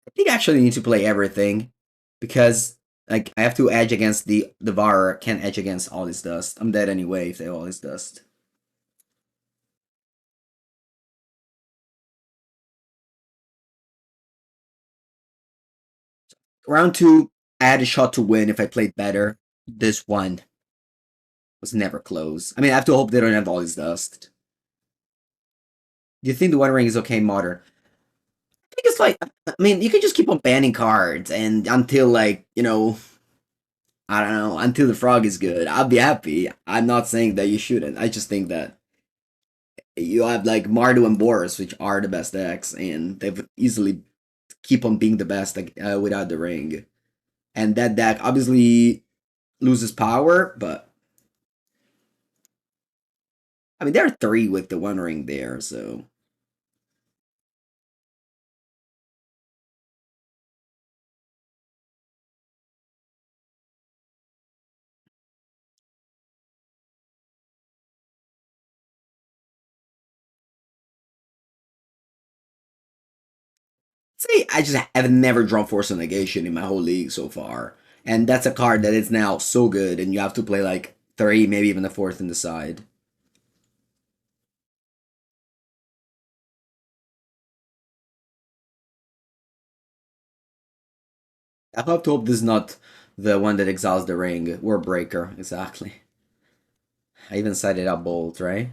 I think I actually need to play everything because like I have to edge against the Devourer, can't edge against all this dust. I'm dead anyway if they have all this dust. Round 2, I had a shot to win if I played better. This one was never close. I mean, I have to hope they don't have all this dust. Do you think the One Ring is okay modern? I think it's like, I mean, you can just keep on banning cards and until like, I don't know, until the frog is good. I'll be happy. I'm not saying that you shouldn't. I just think that you have like Mardu and Boris, which are the best decks, and they've easily keep on being the best like, without the ring. And that deck obviously loses power, but I mean, there are 3 with the One Ring there, so. See, I just have never drawn Force of Negation in my whole league so far. And that's a card that is now so good, and you have to play like 3, maybe even the 4th in the side. I have to hope this is not the one that exiles the ring. War Breaker, exactly. I even sided up Bolt, right?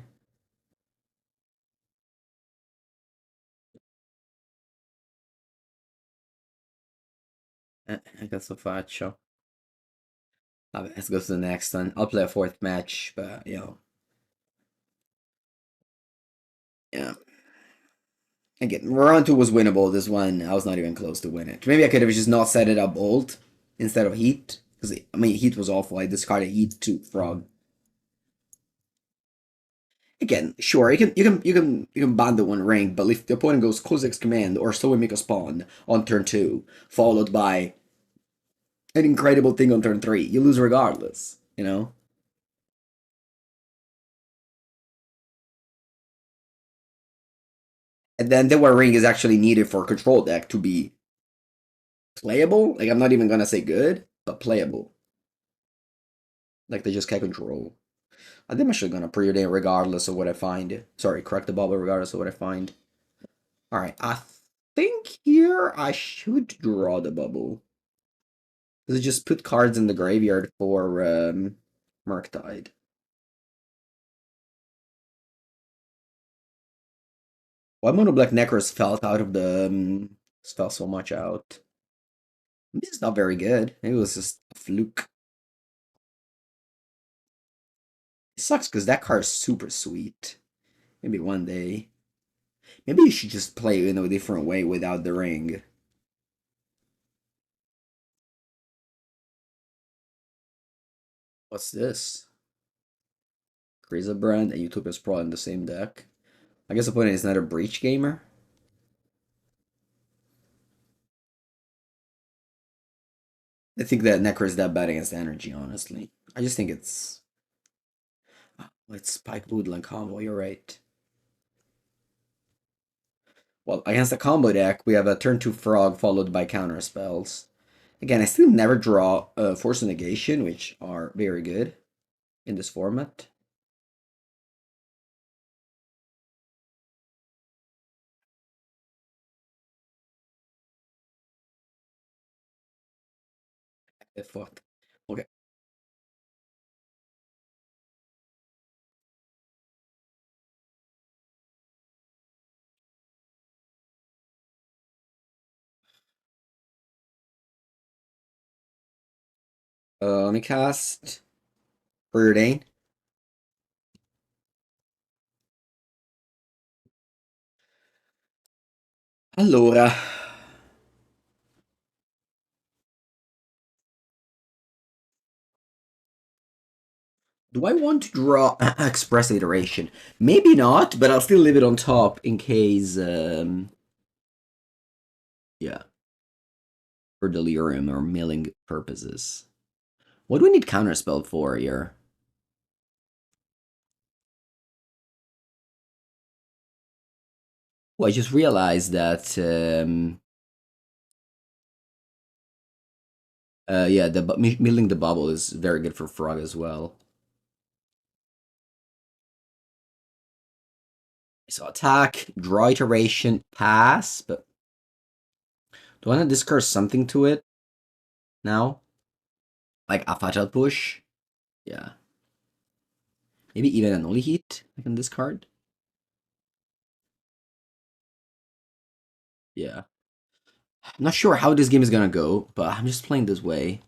I got so faccio. Let's go to the next one. I'll play a 4th match, but yeah. Again, round 2 was winnable. This one, I was not even close to win it. Maybe I could have just not set it up Bolt instead of Heat. Because, I mean, Heat was awful. I discarded Heat to Frog. Again, sure, you can ban the One Ring, but if the opponent goes Kozilek's command or so we make a spawn on turn 2, followed by an incredible thing on turn 3, you lose regardless. And then the One Ring is actually needed for a control deck to be playable. Like, I'm not even gonna say good, but playable. Like, they just can't control. I think I'm actually gonna Preordain regardless of what I find. Sorry, correct the Bauble regardless of what I find. Alright, I think here I should draw the bubble. Does it just put cards in the graveyard for Murktide? Why Mono Black Necros felt out of the fell so much out? This is not very good. Maybe it was just a fluke. It sucks because that card is super sweet. Maybe one day. Maybe you should just play in a different way without the ring. What's this? Brand and Utopia's Sprawl in the same deck. I guess the opponent is not a Breach gamer. I think that Necro is that bad against energy, honestly. I just think it's Spike Woodland combo, you're right. Well, against the combo deck, we have a turn 2 Frog followed by counter spells. Again, I still never draw Force of Negation, which are very good in this format. Fuck. Okay. Let me cast Preordain. Allora, do I want to draw Expressive Iteration? Maybe not, but I'll still leave it on top in case, yeah, for delirium or milling purposes. What do we need Counterspell for here? Well, I just realized that, yeah, milling the Bauble is very good for Frog as well. So attack, draw iteration, pass, but do I want to discard something to it now? Like a Fatal Push? Yeah. Maybe even Unholy Heat I can discard? Yeah. I'm not sure how this game is gonna go, but I'm just playing this way.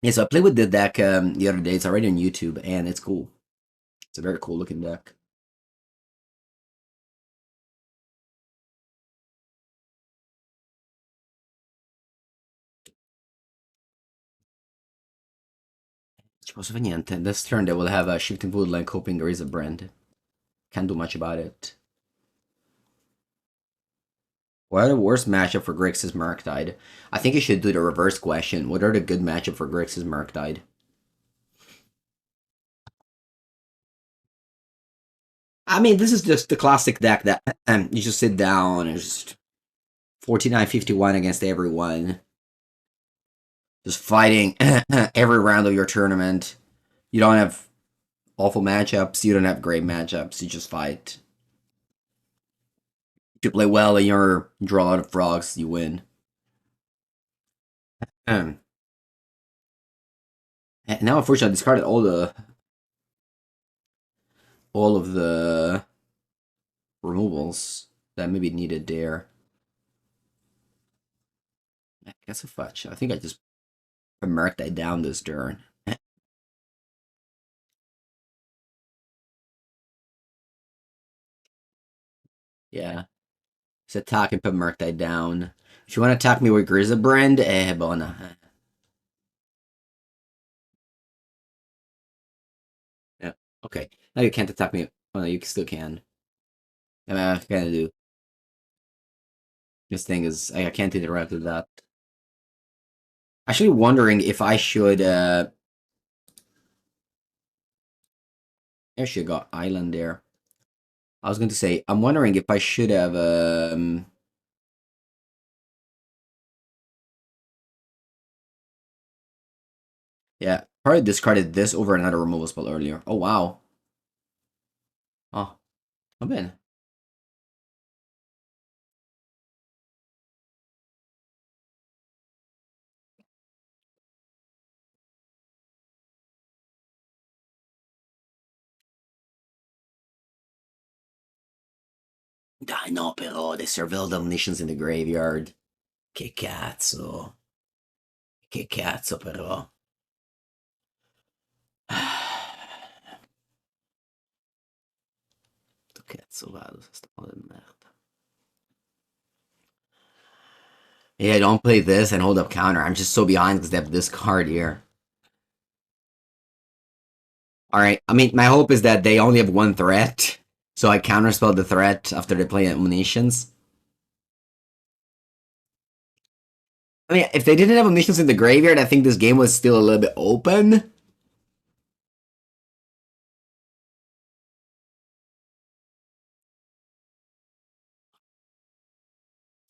Yeah, so I played with the deck the other day. It's already on YouTube, and it's cool. It's a very cool looking deck. Ci posso fare niente. This turn they will have a Shifting Woodland, hoping there is a brand. Can't do much about it. What are the worst matchup for Grixis Murktide? I think you should do the reverse question. What are the good matchup for Grixis Murktide? I mean, this is just the classic deck that you just sit down and just 49-51 against everyone. Just fighting every round of your tournament. You don't have awful matchups. You don't have great matchups. You just fight. If you play well and you draw a lot of frogs, you win. And now, unfortunately, I discarded all of the removals that maybe needed there. I guess a fetch. I think I just marked that down this turn. Yeah. Just attack and put Murktide down. If you want to attack me with Grizabrand, bona. Yeah. Okay. Now you can't attack me. Oh, no, you still can. I mean, I kind of do. This thing is, I can't interact with that. Actually wondering if I should, I should have got Island there. I was going to say, I'm wondering if I should have, yeah, probably discarded this over another removal spell earlier. Oh, wow. Oh, va bene. Dai, no, però, they surveilled omniscience in the graveyard. Che cazzo. Che cazzo, però. Che cazzo vado, sta di merda. Yeah, don't play this and hold up counter. I'm just so behind because they have this card here. Alright, I mean, my hope is that they only have one threat, so I counterspell the threat after they play Omniscience. I mean, if they didn't have Omniscience in the graveyard, I think this game was still a little bit open.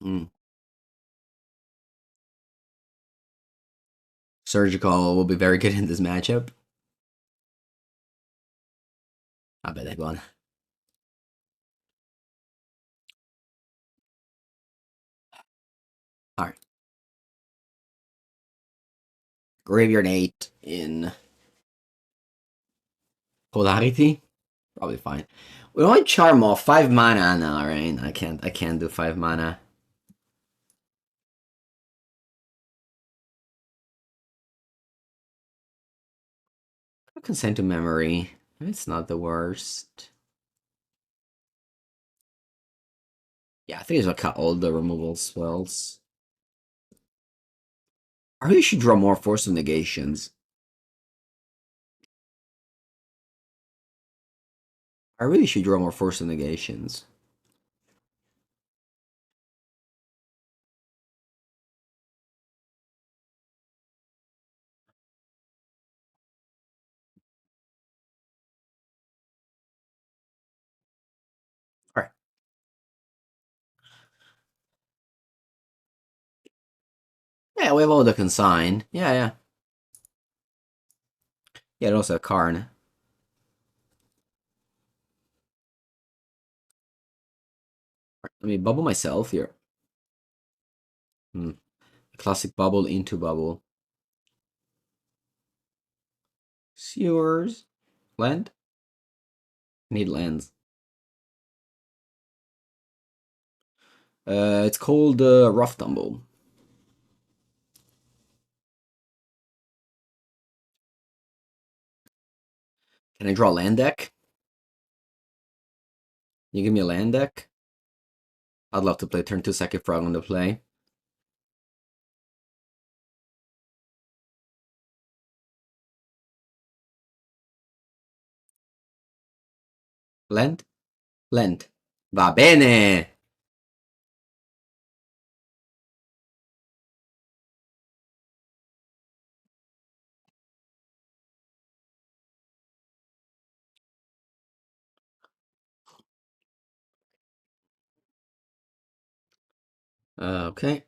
Hmm. Surgical will be very good in this matchup. I bet they're going. Alright. Graveyard 8 in Polarity. Probably fine. We want Charmaw, 5 mana now, right? I can't do 5 mana. Consent to memory. It's not the worst. Yeah, I think it's gonna cut all the removal spells. I really should draw more Force of Negations. I really should draw more Force of Negations. Alright. Yeah, we have all the Consign. Yeah, yeah. Yeah, and also a Karn. Let me bubble myself here. Classic bubble into bubble. Sewers. Land? Need lands. It's called Rough Tumble. Can I draw a land deck? You give me a land deck? I'd love to play turn 2 Second Frog on the play. Land? Land. Va bene! Okay.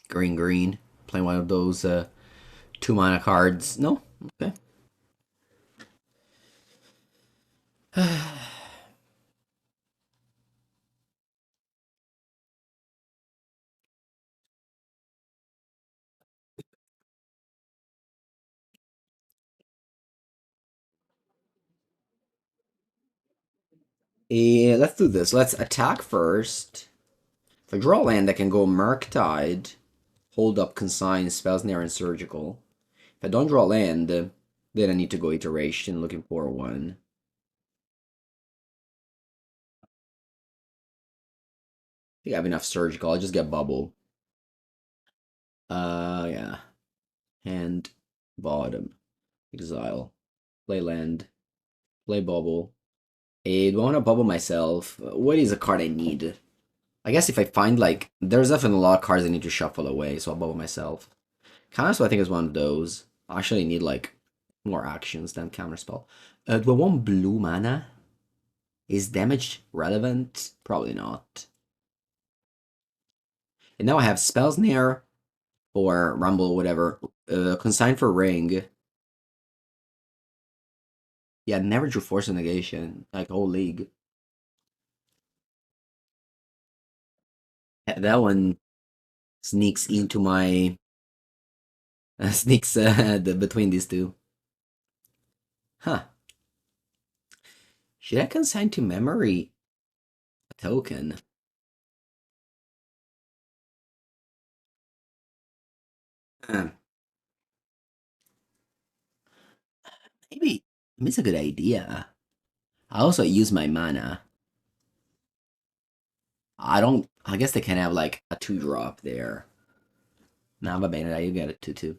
Green, green. Playing one of those 2 mana cards. No? Okay. Yeah, let's do this. Let's attack first. If I draw land, I can go Murktide, hold up, Consign, Spell Snare, and Surgical. If I don't draw land, then I need to go Iteration, looking for one. I think I have enough Surgical. I'll just get Bauble. Yeah. Hand, bottom, exile, play land, play Bauble. I do want to bubble myself. What is a card I need? I guess if I find, like, there's definitely a lot of cards I need to shuffle away, so I'll bubble myself. Counterspell, I think, is one of those. I actually need, like, more actions than Counterspell. Do I want blue mana? Is damage relevant? Probably not. And now I have Spell Snare or Rumble, whatever. Consign for Ring. Yeah, never drew Force of Negation, like, whole league. That one sneaks into my sneaks between these two. Huh. Should I consign to memory a token? Uh, maybe it's a good idea. I also use my mana. I don't. I guess they can have like a 2-drop there. Nah, but bad. You get it 2/2.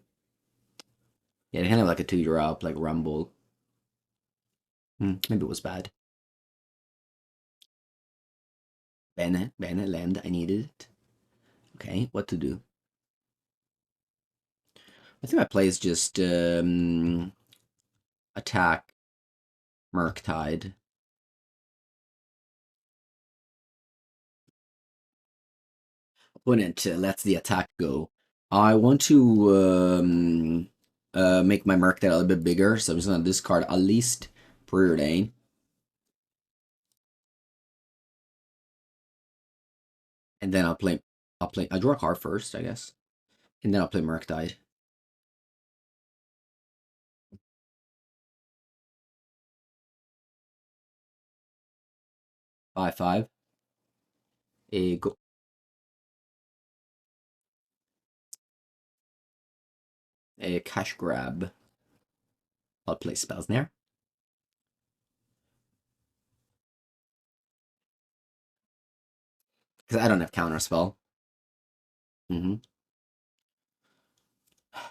Yeah, they can have like a 2-drop, like Rumble. Maybe it was bad. Bennett, land. I needed it. Okay, what to do? I think my play is just attack Murktide. Opponent lets the attack go. I want to make my Murktide a little bit bigger, so I'm just gonna discard at least Preordain. And then I draw a card first, I guess. And then I'll play Murktide. 5/5. A go a cash grab. I'll play Spell Snare. Because I don't have Counterspell.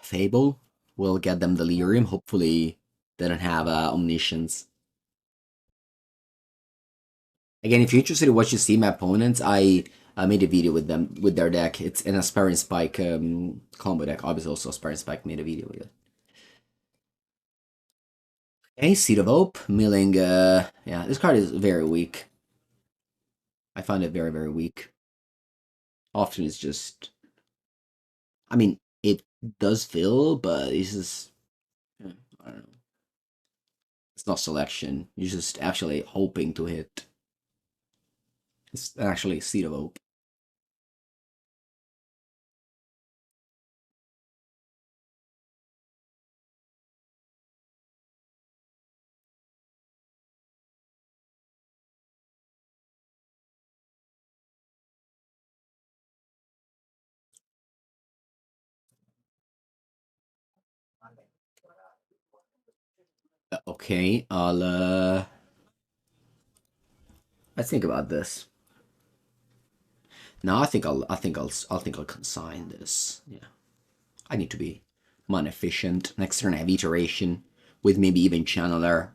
Fable will get them Delirium. Hopefully they don't have Omniscience. Again, if you're interested in what you see my opponents, I made a video with them, with their deck. It's an Aspiring Spike combo deck. Obviously also Aspiring Spike made a video with it. Okay, Seed of Hope, milling, yeah, this card is very weak. I find it very, very weak. Often it's just, I mean, it does fill, but it's just, I don't know. It's not selection. You're just actually hoping to hit. It's actually Seed of Hope. Okay, let's think about this. No, I'll consign this. Yeah, I need to be mana efficient. Next turn I have iteration with maybe even channeler.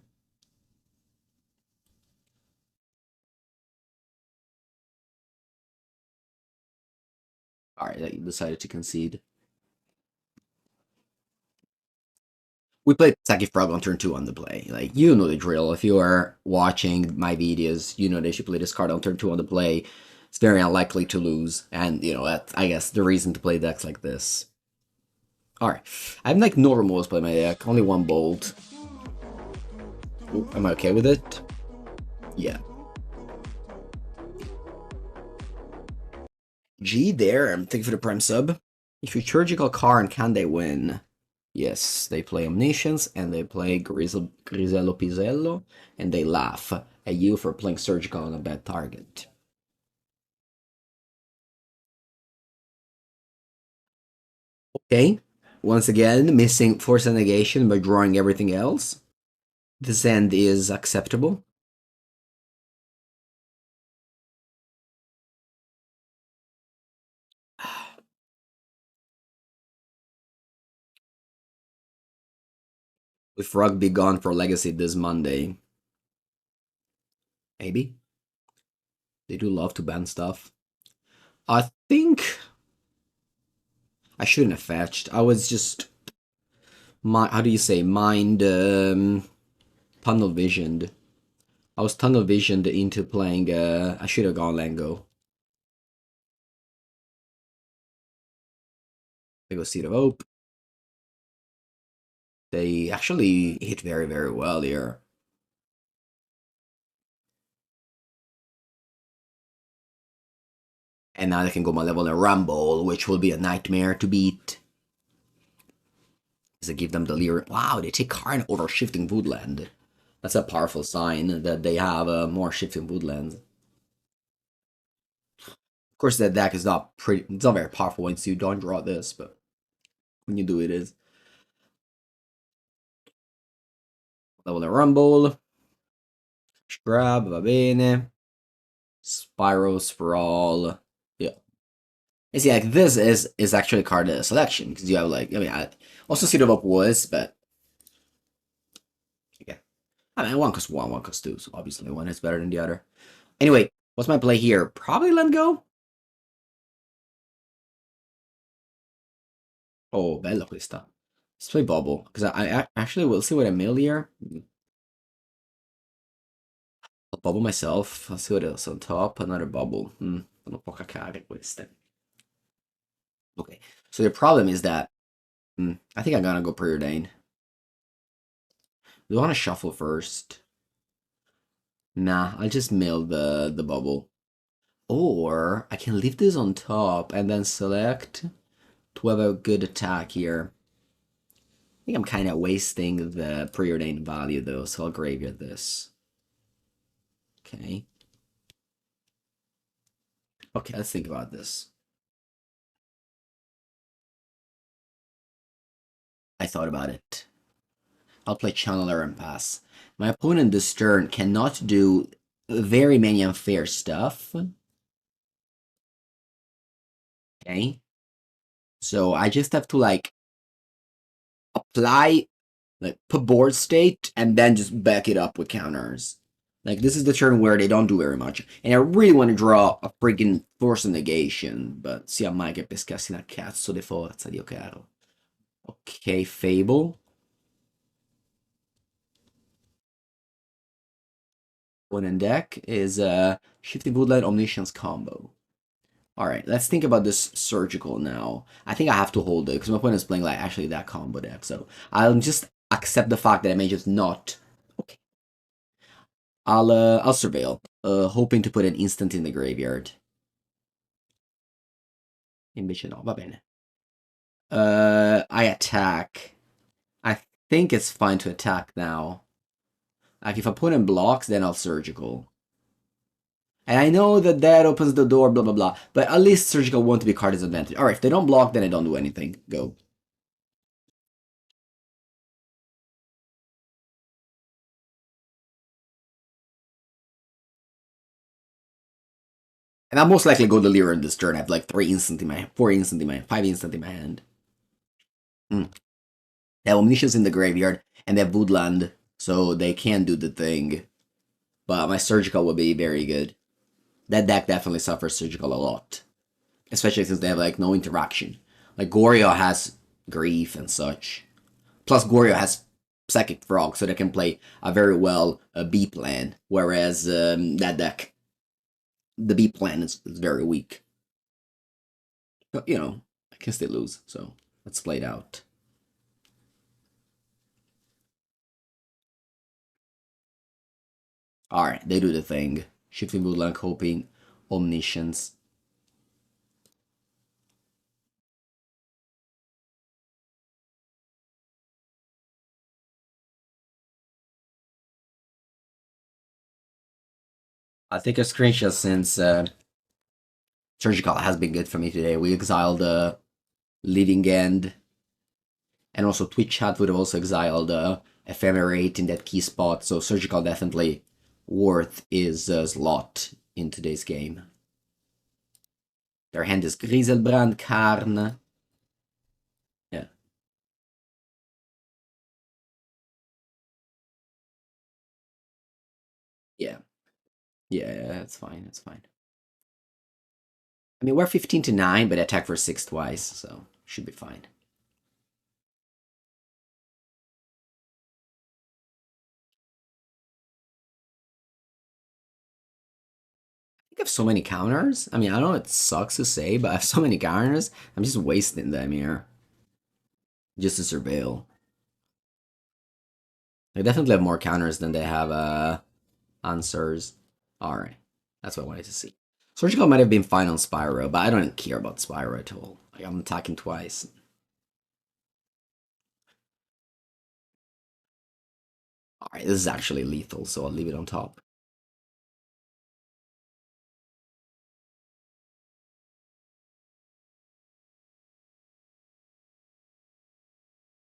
All right, I decided to concede. We played Saki Frog on turn 2 on the play. Like, you know the drill. If you are watching my videos, you know they should play this card on turn 2 on the play. It's very unlikely to lose. And, you know, that's, I guess, the reason to play decks like this. Alright. I have, like, no remorse play my deck. Only one bolt. Ooh, am I okay with it? Yeah. G there. Thank you for the prime sub. If you Surgical Karn, can they win? Yes, they play Omniscience and they play Grisello Pisello, and they laugh at you for playing Surgical on a bad target. Okay, once again, missing Force of Negation by drawing everything else. This end is acceptable. With Rugby gone for Legacy this Monday. Maybe. They do love to ban stuff. I think I shouldn't have fetched. I was just how do you say, tunnel visioned. I was tunnel visioned into playing I should have gone Lango. They go Seed of Hope. They actually hit very, very well here. And now they can go my level and Rumble, which will be a nightmare to beat. Does it give them Delirium? Wow, they take Karn over Shifting Woodland. That's a powerful sign that they have more Shifting Woodlands. Of course, that deck is not it's not very powerful once you don't draw this, but when you do, it is. Level and Rumble. Grab, va bene. Spiral Sprawl. Yeah. You see, like, this is actually card selection, because you have, like, I mean, I also Seed of Up was, but yeah. I mean, one costs one, one costs two, so obviously one is better than the other. Anyway, what's my play here? Probably let go. Oh, bello questa. Let's play Bauble, because I actually will see what I mill here. I'll Bauble myself. I'll see what else on top. Another Bauble. Sono poca cagare queste. Okay, so the problem is that I think I'm gonna go Preordain. Do I want to shuffle first? Nah, I'll just mill the Bauble. Or I can leave this on top and then select to have a good attack here. I think I'm kind of wasting the Preordained value though, so I'll graveyard this. Okay. Okay, let's think about this. I thought about it. I'll play Channeler and pass. My opponent this turn cannot do very many unfair stuff. Okay. So I just have to like apply, like put board state, and then just back it up with counters. Like this is the turn where they don't do very much. And I really want to draw a freaking Force of Negation, but sia mai che pescassi una cazzo di forza, Dio caro. Ok, Fable. One in deck is Shifting Woodland Omniscience combo. Alright, let's think about this Surgical now. I think I have to hold it, because my opponent is playing like actually that combo deck, so I'll just accept the fact that I may just not. Okay. I'll Surveil, hoping to put an instant in the graveyard. Invece no, va bene. I attack. I think it's fine to attack now. Like if opponent blocks, then I'll Surgical. And I know that that opens the door, blah blah blah, but at least Surgical won't be card disadvantage. Alright, if they don't block, then I don't do anything. Go. And I'll most likely go Delirium in this turn. I have like 3 instant in my hand, 4 instant in my hand, 5 instant in my hand. They have Omniscience in the graveyard, and they have Woodland, so they can do the thing. But my Surgical will be very good. That deck definitely suffers Surgical a lot. Especially since they have like no interaction. Like Goryo has Grief and such. Plus Goryo has Psychic Frog, so they can play a very well B plan, whereas that deck, the B plan is very weak. But, you know, I can still lose, so let's play it out. Alright, they do the thing. Shifting Woodland, hoping Omniscience. I'll take a screenshot since Surgical has been good for me today. We exiled Leading End, and also Twitch Chat would have also exiled Ephemerate in that key spot, so Surgical definitely worth his slot in today's game. Their hand is Griselbrand, Karn. Yeah. Yeah. Yeah, that's fine, that's fine. I mean, we're 15 to 9, but attack for 6 twice, so should be fine. I have so many counters. I mean, I know it sucks to say, but I have so many counters. I'm just wasting them here. Just to surveil. They definitely have more counters than they have answers. Alright. That's what I wanted to see. Surgical might have been fine on Spyro, but I don't care about Spyro at all. Like, I'm attacking twice. Alright, this is actually lethal, so I'll leave it on top.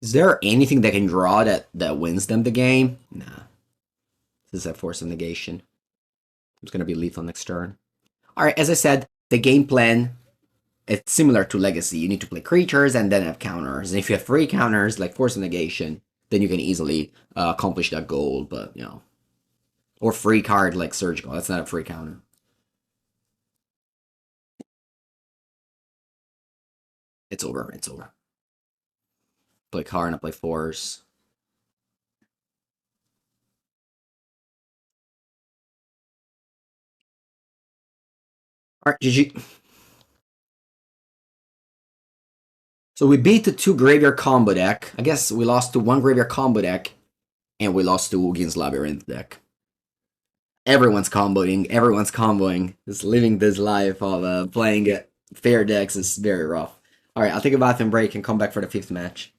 Is there anything that can draw that wins them the game? Nah. This is a Force of Negation. It's gonna be lethal next turn. Alright, as I said, the game plan, it's similar to Legacy. You need to play creatures and then have counters. And if you have 3 counters, like Force of Negation, then you can easily accomplish that goal, but, you know. Or free card like Surgical. That's not a free counter. It's over. It's over. Play Karn, I play Force. Alright, GG. So we beat the 2 graveyard combo deck. I guess we lost to 1 graveyard combo deck, and we lost to Ugin's Labyrinth deck. Everyone's comboing. Just living this life of playing fair decks is very rough. Alright, I'll take a bathroom break and come back for the 5th match.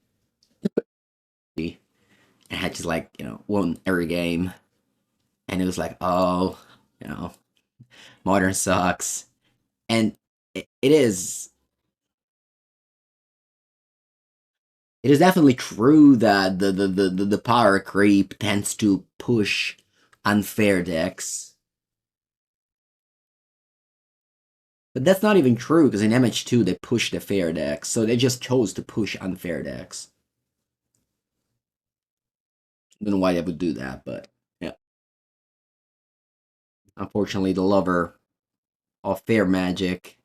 And I had just like, you know, won every game. And it was like, oh, you know, Modern sucks. And it is It is definitely true that the power creep tends to push unfair decks. But that's not even true, because in MH2 they push the fair decks, so they just chose to push unfair decks. I don't know why they would do that, but yeah. Unfortunately, the lover of fair magic.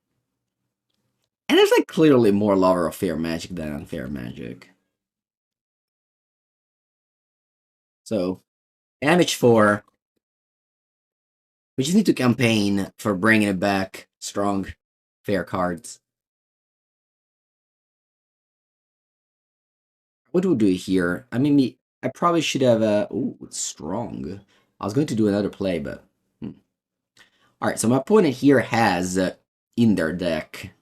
And there's like clearly more lover of fair magic than unfair magic. So, MH4, we just need to campaign for bringing it back strong, fair cards. What do we do here? I mean, I probably should have ooh, it's strong. I was going to do another play, but alright, so my opponent here has in their deck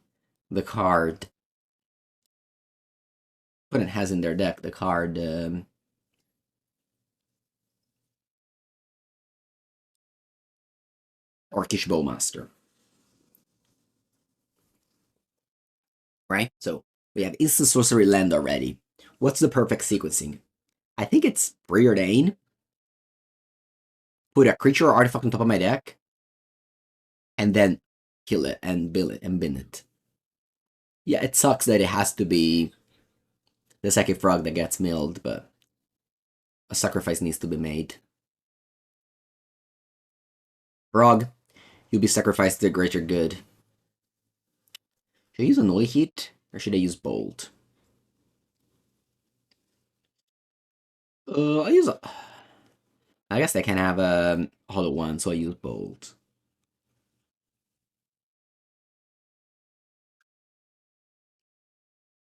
the card. Opponent has in their deck the card Orcish Bowmaster. Right? So we have instant sorcery land already. What's the perfect sequencing? I think it's Preordain. Put a creature or artifact on top of my deck, and then kill it and bill it and bin it. Yeah, it sucks that it has to be the second frog that gets milled, but a sacrifice needs to be made. Frog, you'll be sacrificed to the greater good. Should I use Unholy Heat, or should I use Bolt? I use a... I guess I can have a Hollow One, so I use Bolt.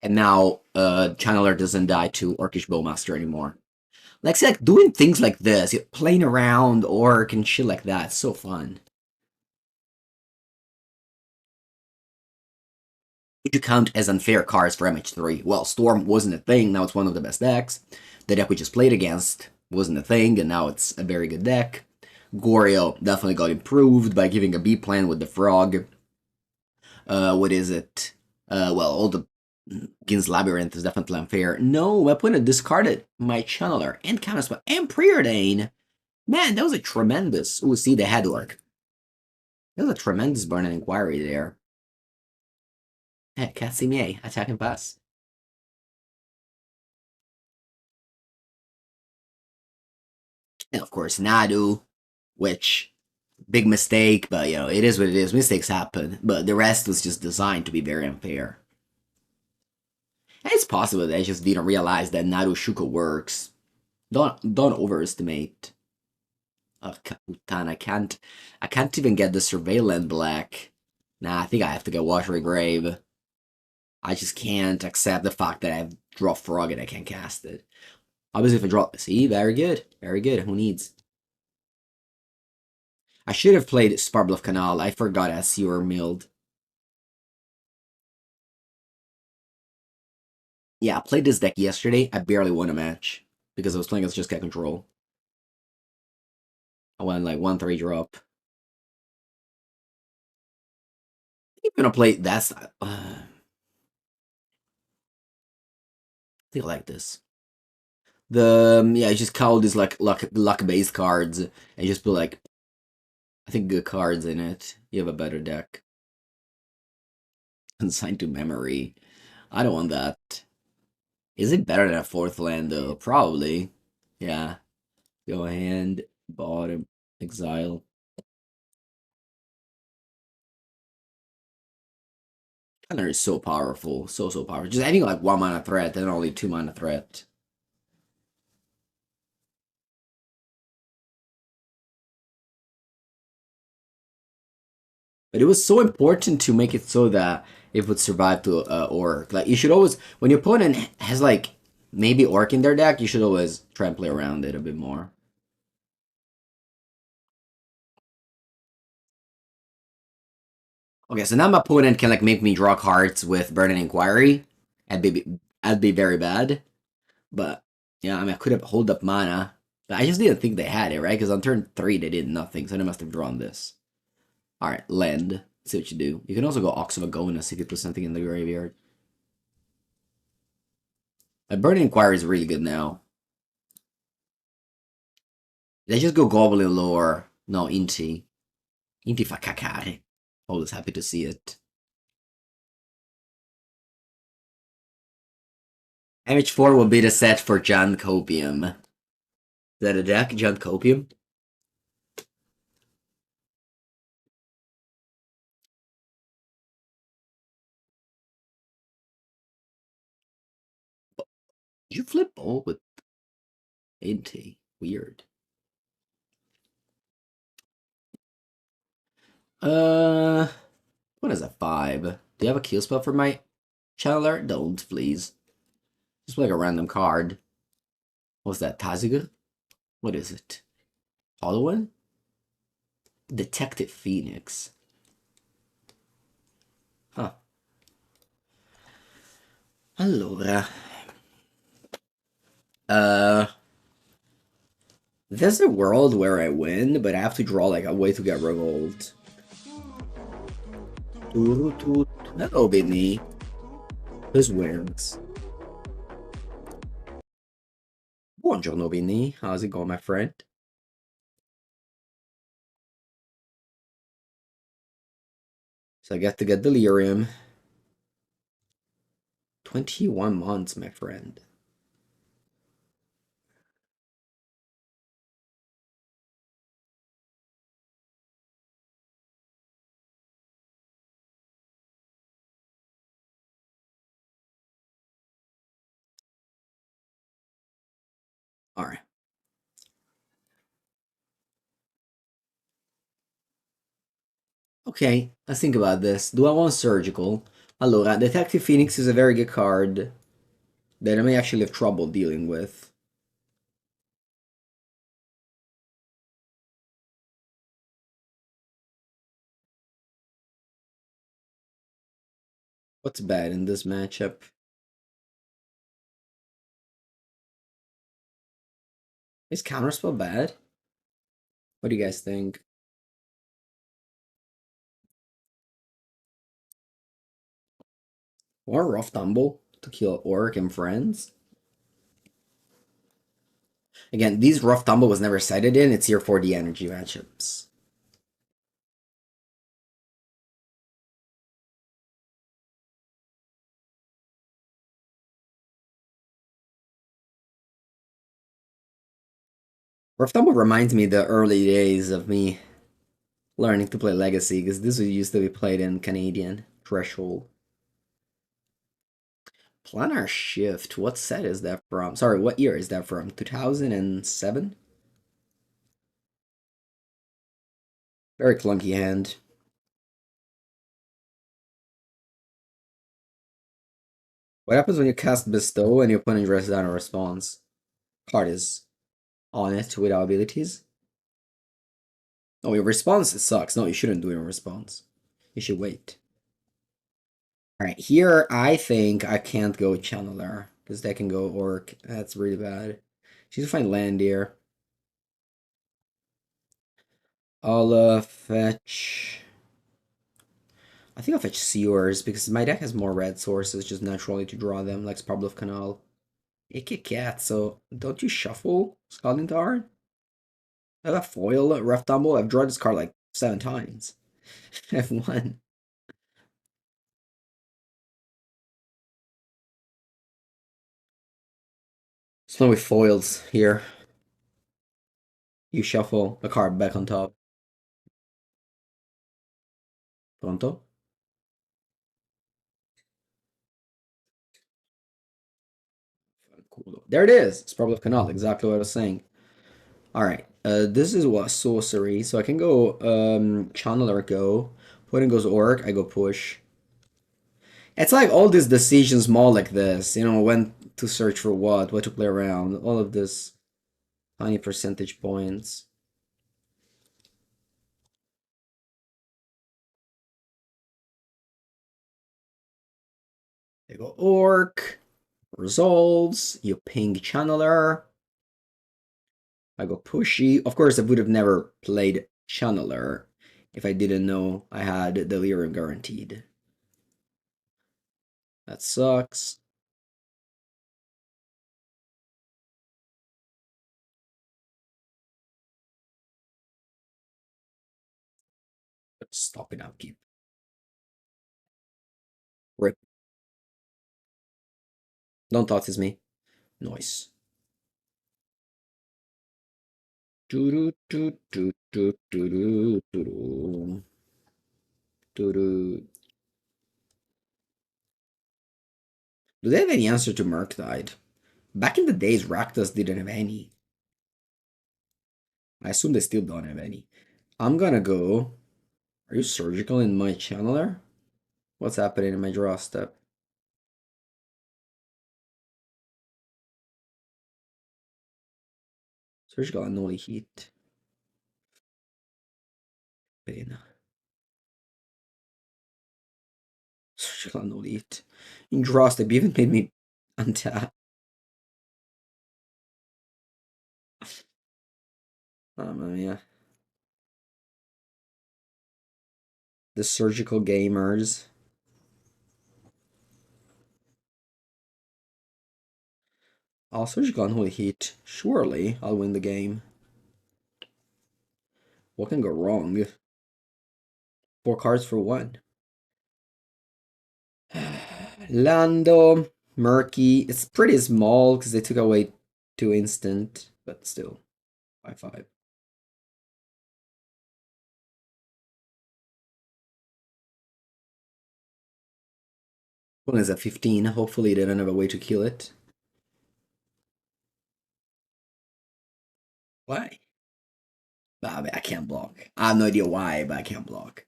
And now, Channeler doesn't die to Orcish Bowmaster anymore. Like, see, like, doing things like this, playing around Orc and shit like that, it's so fun. Would you count as unfair cards for MH3? Well, Storm wasn't a thing, now it's one of the best decks. The deck we just played against wasn't a thing, and now it's a very good deck. Goryo definitely got improved by giving a B plan with the frog. What is it? Well, all the Gin's Labyrinth is definitely unfair. No, my opponent discarded my Channeler and Counterspell and Preordain. Man, that was a tremendous... Ooh, see the headwork. That was a tremendous Burning Inquiry there. Hey, Casimir, attack and pass. And of course, Nadu, which, big mistake, but you know, it is what it is. Mistakes happen, but the rest was just designed to be very unfair. And it's possible that I just didn't realize that Nadu Shuka works. Don't overestimate. Oh, Kaputan, I can't even get the Surveillant black. Nah, I think I have to get Watery Grave. I just can't accept the fact that I have draw Frog and I can't cast it. Obviously, if I draw... See, very good. Very good. Who needs? I should have played Spirebluff Canal. I forgot as you were milled. Yeah, I played this deck yesterday. I barely won a match because I was playing as just get control. I won like 1-3 drop. I'm gonna play that style. I think I like this. Yeah, just call these like luck based cards and just put like I think good cards in it. You have a better deck. Consign to memory. I don't want that. Is it better than a fourth land though? Probably. Yeah. Go hand, bottom, exile. Counter is so powerful. So powerful. Just having like 1 mana threat and only 2 mana threat. But it was so important to make it so that it would survive to Orc. Like, you should always, when your opponent has, like, maybe Orc in their deck, you should always try and play around it a bit more. Okay, so now my opponent can, like, make me draw cards with Burning Inquiry. That'd be very bad. But, yeah, I mean, I could have hold up mana. But I just didn't think they had it, right? Because on turn 3, they did nothing, so they must have drawn this. Alright, land. Let's see what you do. You can also go Ox of Agonas if you put something in the graveyard. Burning Inquiry is really good now. Let's just go Goblin Lore. No, Inti. Inti fa cacare. Always happy to see it. MH4 will be the set for Jan Copium. Is that a deck, Jan Copium? You flip all with Inti. Weird. What is a 5? Do you have a kill spell for my Channeler? Don't, please. Just like a random card. What's that, Taziga? What is it? Hollow one? Detective Phoenix. Huh. Allora. There's a world where I win, but I have to draw like a way to get revolt. Hello, Bidney. Whose wins? Buongiorno, Bidney. How's it going, my friend? So I get to get Delirium. 21 months, my friend. Alright. Okay, let's think about this. Do I want Surgical? Allora, Detective Phoenix is a very good card that I may actually have trouble dealing with. What's bad in this matchup? Is Counterspell bad? What do you guys think? Or Rough Tumble to kill Orc and friends? Again, these Rough Tumble was never cited in, it's here for the energy matchups. Rough Tumble reminds me the early days of me learning to play Legacy, because this used to be played in Canadian Threshold. Planar Shift, what set is that from? Sorry, what year is that from? 2007? Very clunky hand. What happens when you cast Bestow and your opponent dresses down a response? Card is on it without abilities. Oh, your response sucks. No, you shouldn't do your response. You should wait. Alright, here I think I can't go Channeler, because they can go Orc. That's really bad. She's find land here. I'll fetch... I think I'll fetch Sewers, because my deck has more red sources just naturally to draw them, like Spirebluff Canal. Icky Cat, so don't you shuffle Scalding Tarn? I have a foil, Rough Tumble. I've drawn this card like 7 times. I've won. Snowy foils here. You shuffle a card back on top. Pronto? Cool. There it is. It's probably Canal, exactly what I was saying. Alright, this is what sorcery, so I can go Channeler go. Pudding goes Orc, I go push. It's like all these decisions small like this, you know, when to search for what to play around, all of this tiny percentage points. They go Orc, resolves, you ping Channeler. I go pushy. Of course, I would have never played Channeler if I didn't know I had Delirium guaranteed. That sucks. Stop it, upkeep. Rip. Don't touch this me. Nice. Do do do do do do do do do do. Do they have any answer to Murktide? Back in the days, Rakdos didn't have any. I assume they still don't have any. I'm gonna go. Are you surgical in my channeler? What's happening in my draw step? Surgical Unholy Heat. Pain. Surgical Unholy Heat. In draw step, even made me untap. Yeah. The surgical gamers. I'll surgical Unholy Heat. Surely I'll win the game. What can go wrong? 4 cards for 1. Lando, Murky. It's pretty small because they took away 2 instant, but still. 5/5. One is at 15. Hopefully they don't have a way to kill it. Why? I can't block. I have no idea why, but I can't block.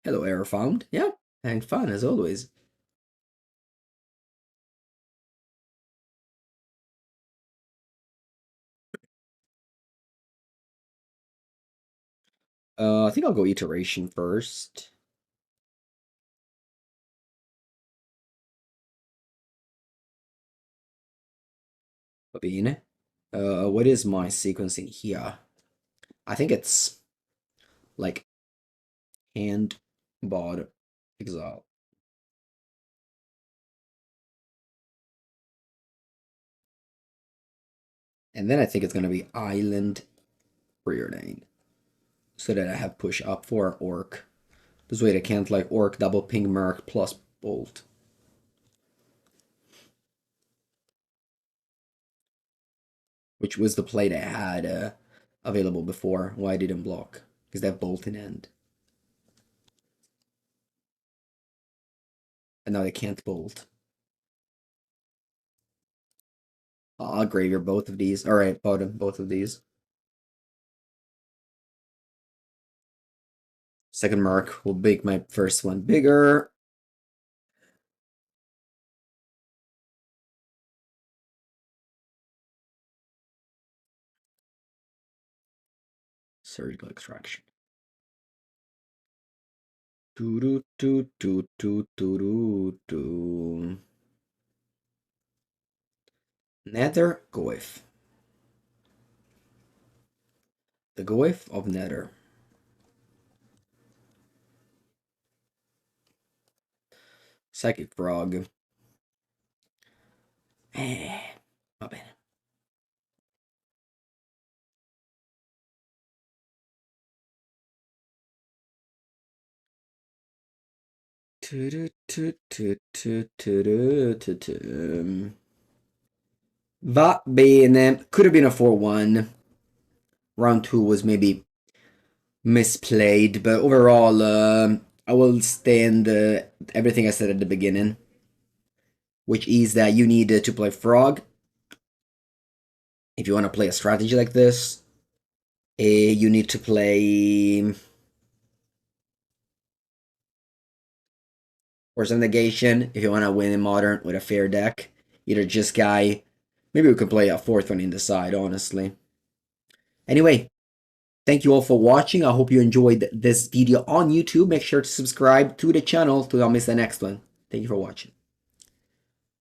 Hello, error found. Yeah, and fun as always. I think I'll go iteration first. Bean. What is my sequencing here? I think it's like hand, bod, exile. And then I think it's gonna be island, Preordain, so that I have push up for orc. This way they can't like orc double ping merc plus bolt. Which was the play they had available before. Why I didn't block? Because they have bolt in end. And now they can't bolt. I'll graveyard both of these. Alright, bottom both of these. Second mark will make my first one bigger. Surgical extraction. Do do do do do do do do. Nether Goyf. The Goyf of Nether. Psychic Frog. Va bene. Va bene. Could have been a 4-1. Round 2 was maybe misplayed, but overall, I will stand everything I said at the beginning, which is that you need to play Frog if you want to play a strategy like this. You need to play Force of Negation if you want to win in Modern with a fair deck. Either just Guy. Maybe we could play a 4th one in the side, honestly. Anyway, thank you all for watching. I hope you enjoyed this video on YouTube. Make sure to subscribe to the channel to not miss the next one. Thank you for watching.